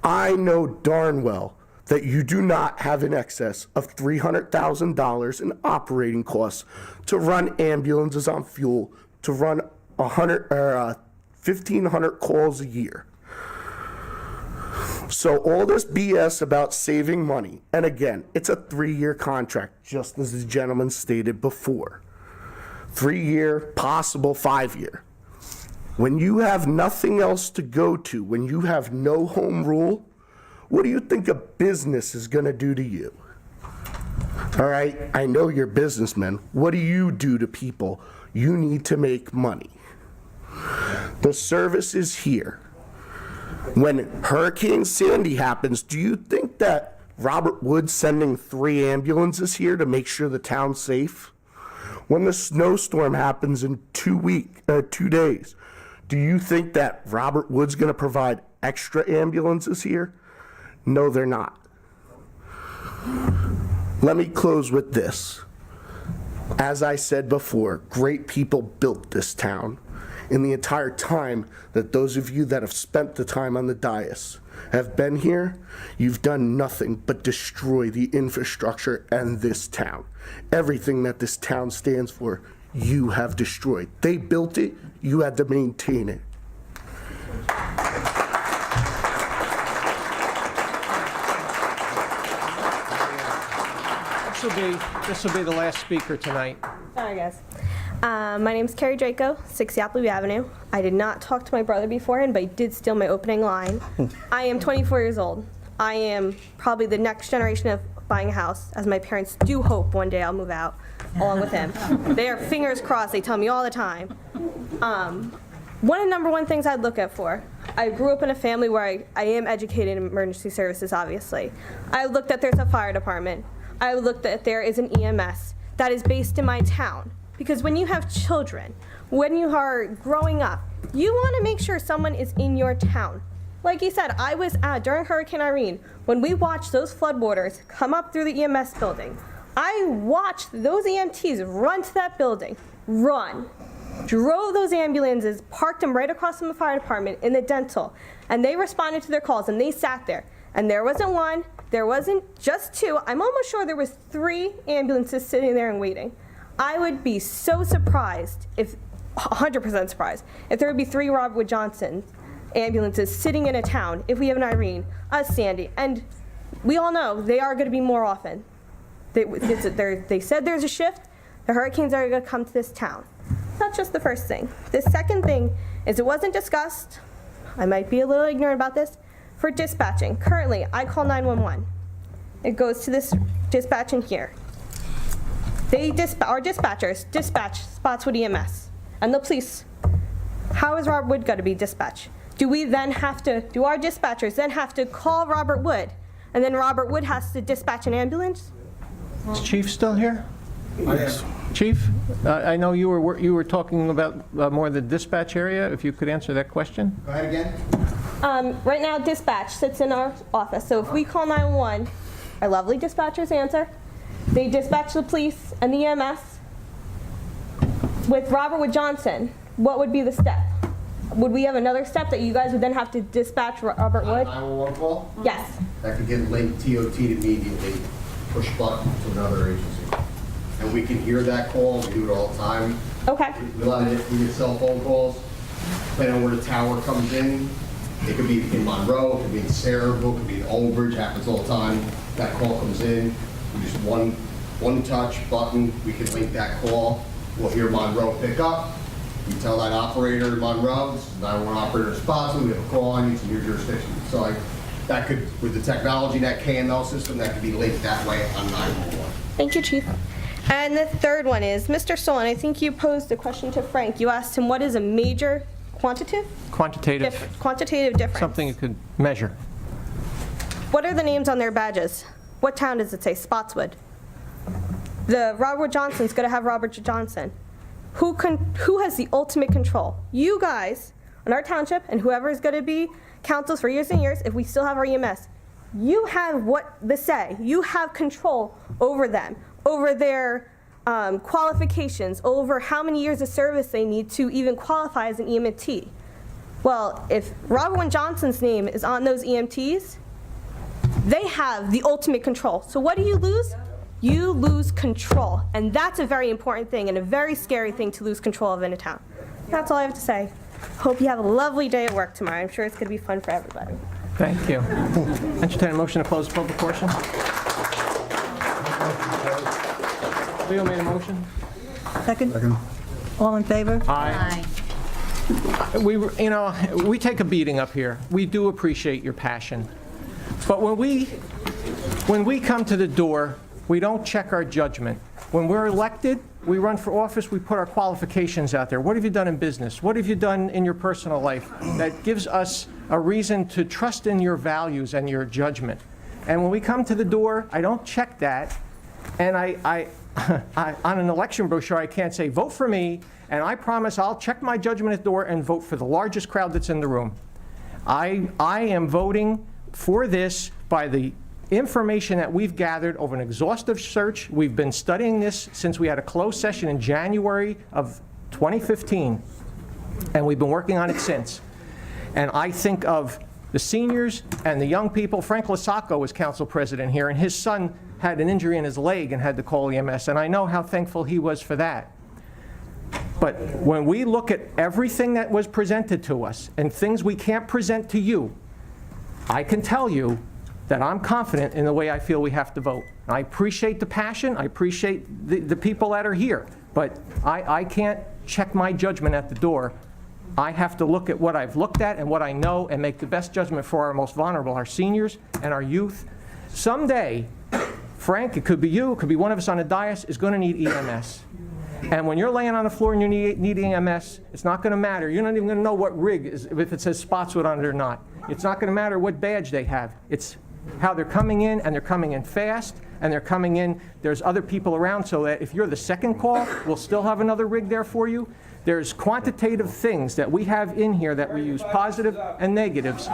I know darn well that you do not have in excess of $300,000 in operating costs to run ambulances on fuel, to run 1,500 calls a year. So all this BS about saving money, and again, it's a 3-year contract, just as the gentleman stated before. 3-year, possible 5-year. When you have nothing else to go to, when you have no home rule, what do you think a business is going to do to you? All right, I know you're businessmen. What do you do to people? You need to make money. The service is here. When Hurricane Sandy happens, do you think that Robert Wood's sending 3 ambulances here to make sure the town's safe? When the snowstorm happens in 2 days, do you think that Robert Wood's going to provide extra ambulances here? No, they're not. Let me close with this. As I said before, great people built this town. In the entire time that those of you that have spent the time on the dais have been here, you've done nothing but destroy the infrastructure and this town. Everything that this town stands for, you have destroyed. They built it, you had to maintain it.
This will be the last speaker tonight.
Sorry, guys. My name's Carrie Draco, 60 Appleby Avenue. I did not talk to my brother beforehand, but he did steal my opening line. I am 24 years old. I am probably the next generation of buying a house, as my parents do hope one day I'll move out along with him. They are fingers crossed, they tell me all the time. One of the number one things I'd look at for, I grew up in a family where I am educated in emergency services, obviously. I looked at there's a fire department. I looked at there is an EMS that is based in my town. Because when you have children, when you are growing up, you want to make sure someone is in your town. Like you said, I was during Hurricane Irene, when we watched those floodwaters come up through the EMS building, I watched those EMTs run to that building, drove those ambulances, parked them right across from the fire department in the dental, and they responded to their calls, and they sat there. And there wasn't one, there wasn't just 2, I'm almost sure there was 3 ambulances sitting there and waiting. I would be so surprised, 100% surprised, if there would be 3 Robert Wood Johnson ambulances sitting in a town if we have an Irene, a Sandy, and we all know they are going to be more often. They said there's a shift. The hurricanes are going to come to this town. That's just the first thing. The second thing is it wasn't discussed. I might be a little ignorant about this. For dispatching, currently I call 911. It goes to this dispatching here. Our dispatchers dispatch Spotswood EMS and the police. How is Robert Wood going to be dispatched? Do our dispatchers then have to call Robert Wood, and then Robert Wood has to dispatch an ambulance?
Is Chief still here?
Yes.
Chief, I know you were talking about more the dispatch area, if you could answer that question.
Go ahead again.
Right now, dispatch sits in our office, so if we call 911, our lovely dispatchers answer. They dispatch the police and the EMS. With Robert Wood Johnson, what would be the step? Would we have another step that you guys would then have to dispatch Robert Wood?
911 call?
Yes.
That could get linked TOT'd immediately, push button to another agency. And we can hear that call, we do it all the time.
Okay.
We get cell phone calls, depending on where the tower comes in. It could be in Monroe, it could be in Saraville, it could be in Old Bridge, happens all the time. That call comes in, we just one touch button, we can link that call. We'll hear Monroe pick up. We tell that operator in Monroe, this is 911 operator in Spotswood, we have a call on you, it's in your jurisdiction. So that could, with the technology, that KML system, that could be linked that way on 911.
Thank you, Chief. And the third one is, Mr. Stollen, I think you posed a question to Frank. You asked him what is a major quantitative difference.
Something you could measure.
What are the names on their badges? What town does it say? Spotswood. The Robert Johnson's going to have Robert Johnson. Who has the ultimate control? You guys in our township, and whoever is going to be councils for years and years, if we still have our EMS, you have what the say. You have control over them, over their qualifications, over how many years of service they need to even qualify as an EMT. Well, if Robert Wood Johnson's name is on those EMTs, they have the ultimate control. So what do you lose? You lose control. And that's a very important thing and a very scary thing to lose control of in a town. That's all I have to say. Hope you have a lovely day at work tomorrow. I'm sure it's going to be fun for everybody.
Thank you. Entertain a motion to close the public portion. Leo made a motion.
Second. All in favor?
Aye. We take a beating up here. We do appreciate your passion. But when we come to the door, we don't check our judgment. When we're elected, we run for office, we put our qualifications out there. What have you done in business? What have you done in your personal life that gives us a reason to trust in your values and your judgment? And when we come to the door, I don't check that. And I on an election brochure, I can't say, vote for me, and I promise I'll check my judgment at the door and vote for the largest crowd that's in the room. I am voting for this by the information that we've gathered over an exhaustive search. We've been studying this since we had a closed session in January of 2015, and we've been working on it since. And I think of the seniors and the young people. Frank Lasacco was council president here, and his son had an injury in his leg and had to call EMS, and I know how thankful he was for that. But when we look at everything that was presented to us and things we can't present to you, I can tell you that I'm confident in the way I feel we have to vote. I appreciate the passion, I appreciate the people that are here, but I can't check my judgment at the door. I have to look at what I've looked at and what I know and make the best judgment for our most vulnerable, our seniors and our youth. Someday, Frank, it could be you, it could be one of us on the dais, is going to need EMS. And when you're laying on the floor and you need EMS, it's not going to matter. You're not even going to know what rig, if it says Spotswood on it or not. It's not going to matter what badge they have. It's how they're coming in, and they're coming in fast, and they're coming in. There's other people around, so that if you're the second call, we'll still have another rig there for you. There's quantitative things that we have in here that we use, positive and negatives.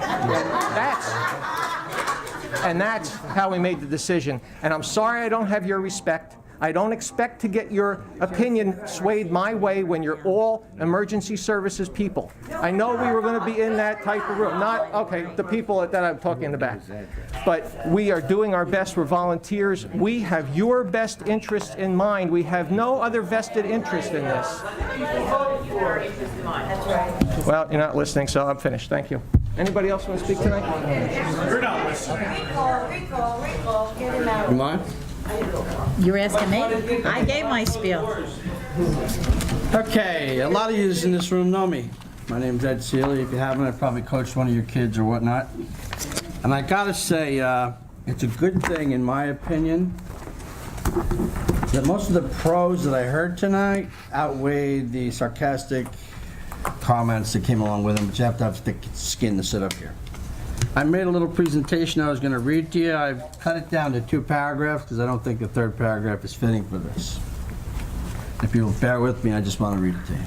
And that's how we made the decision. And I'm sorry I don't have your respect. I don't expect to get your opinion swayed my way when you're all emergency services people. I know we were going to be in that type of room. Not, okay, the people that I'm talking in the back. But we are doing our best. We're volunteers. We have your best interest in mind. We have no other vested interest in this. Well, you're not listening, so I'm finished. Thank you. Anybody else want to speak tonight?
Recall, get him out.
You mind?
You're asking me? I gave my spiel.
Okay, a lot of you in this room know me. My name's Ed Seeley. If you haven't, I probably coached one of your kids or whatnot. And I gotta say, it's a good thing, in my opinion, that most of the pros that I heard tonight outweighed the sarcastic comments that came along with them, but you have to have thick skin to sit up here. I made a little presentation I was going to read to you. I've cut it down to 2 paragraphs because I don't think the 3rd paragraph is fitting for this. If you'll bear with me, I just want to read it to you.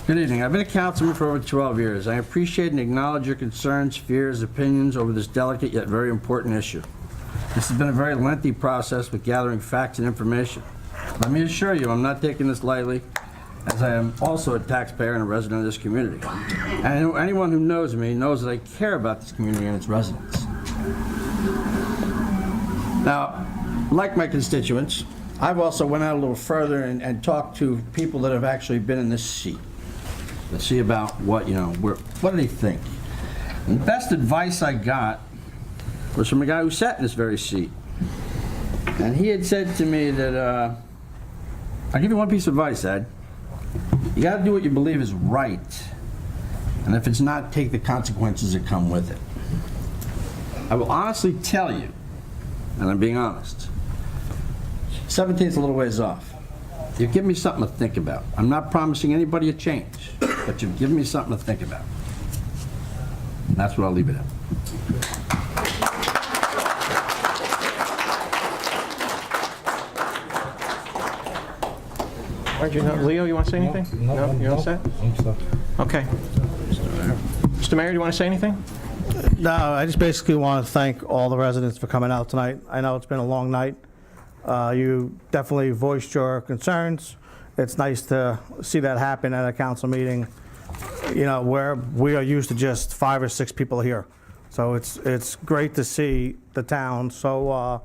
Good evening. I've been a councilman for over 12 years. I appreciate and acknowledge your concerns, fears, opinions over this delicate yet very important issue. This has been a very lengthy process with gathering facts and information. Let me assure you, I'm not taking this lightly, as I am also a taxpayer and a resident of this community. And anyone who knows me knows that I care about this community and its residents. Now, like my constituents, I've also went out a little further and talked to people that have actually been in this seat to see about what, what do they think? And the best advice I got was from a guy who sat in this very seat. And he had said to me that, I'll give you one piece of advice, Ed. You got to do what you believe is right. And if it's not, take the consequences that come with it. I will honestly tell you, and I'm being honest, 17th's a little ways off. You've given me something to think about. I'm not promising anybody a change, but you've given me something to think about. And that's what I'll leave it at.
Leo, you want to say anything? No? You're all set? Okay. Mr. Mayor, do you want to say anything?
No, I just basically want to thank all the residents for coming out tonight. I know it's been a long night. You definitely voiced your concerns. It's nice to see that happen at a council meeting, where we are used to just 5 or 6 people here. So it's great to see the town so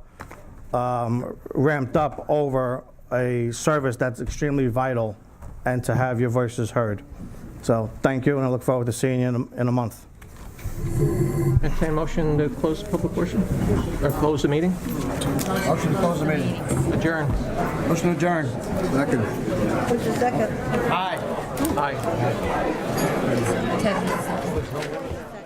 ramped up over a service that's extremely vital and to have your voices heard. So thank you, and I look forward to seeing you in a month.
Entertain motion to close the public portion? Or close the meeting?
Motion to close the meeting.
Adjourn.
Motion to adjourn.
Second.
Who's the second?
Aye. Aye.
Ted.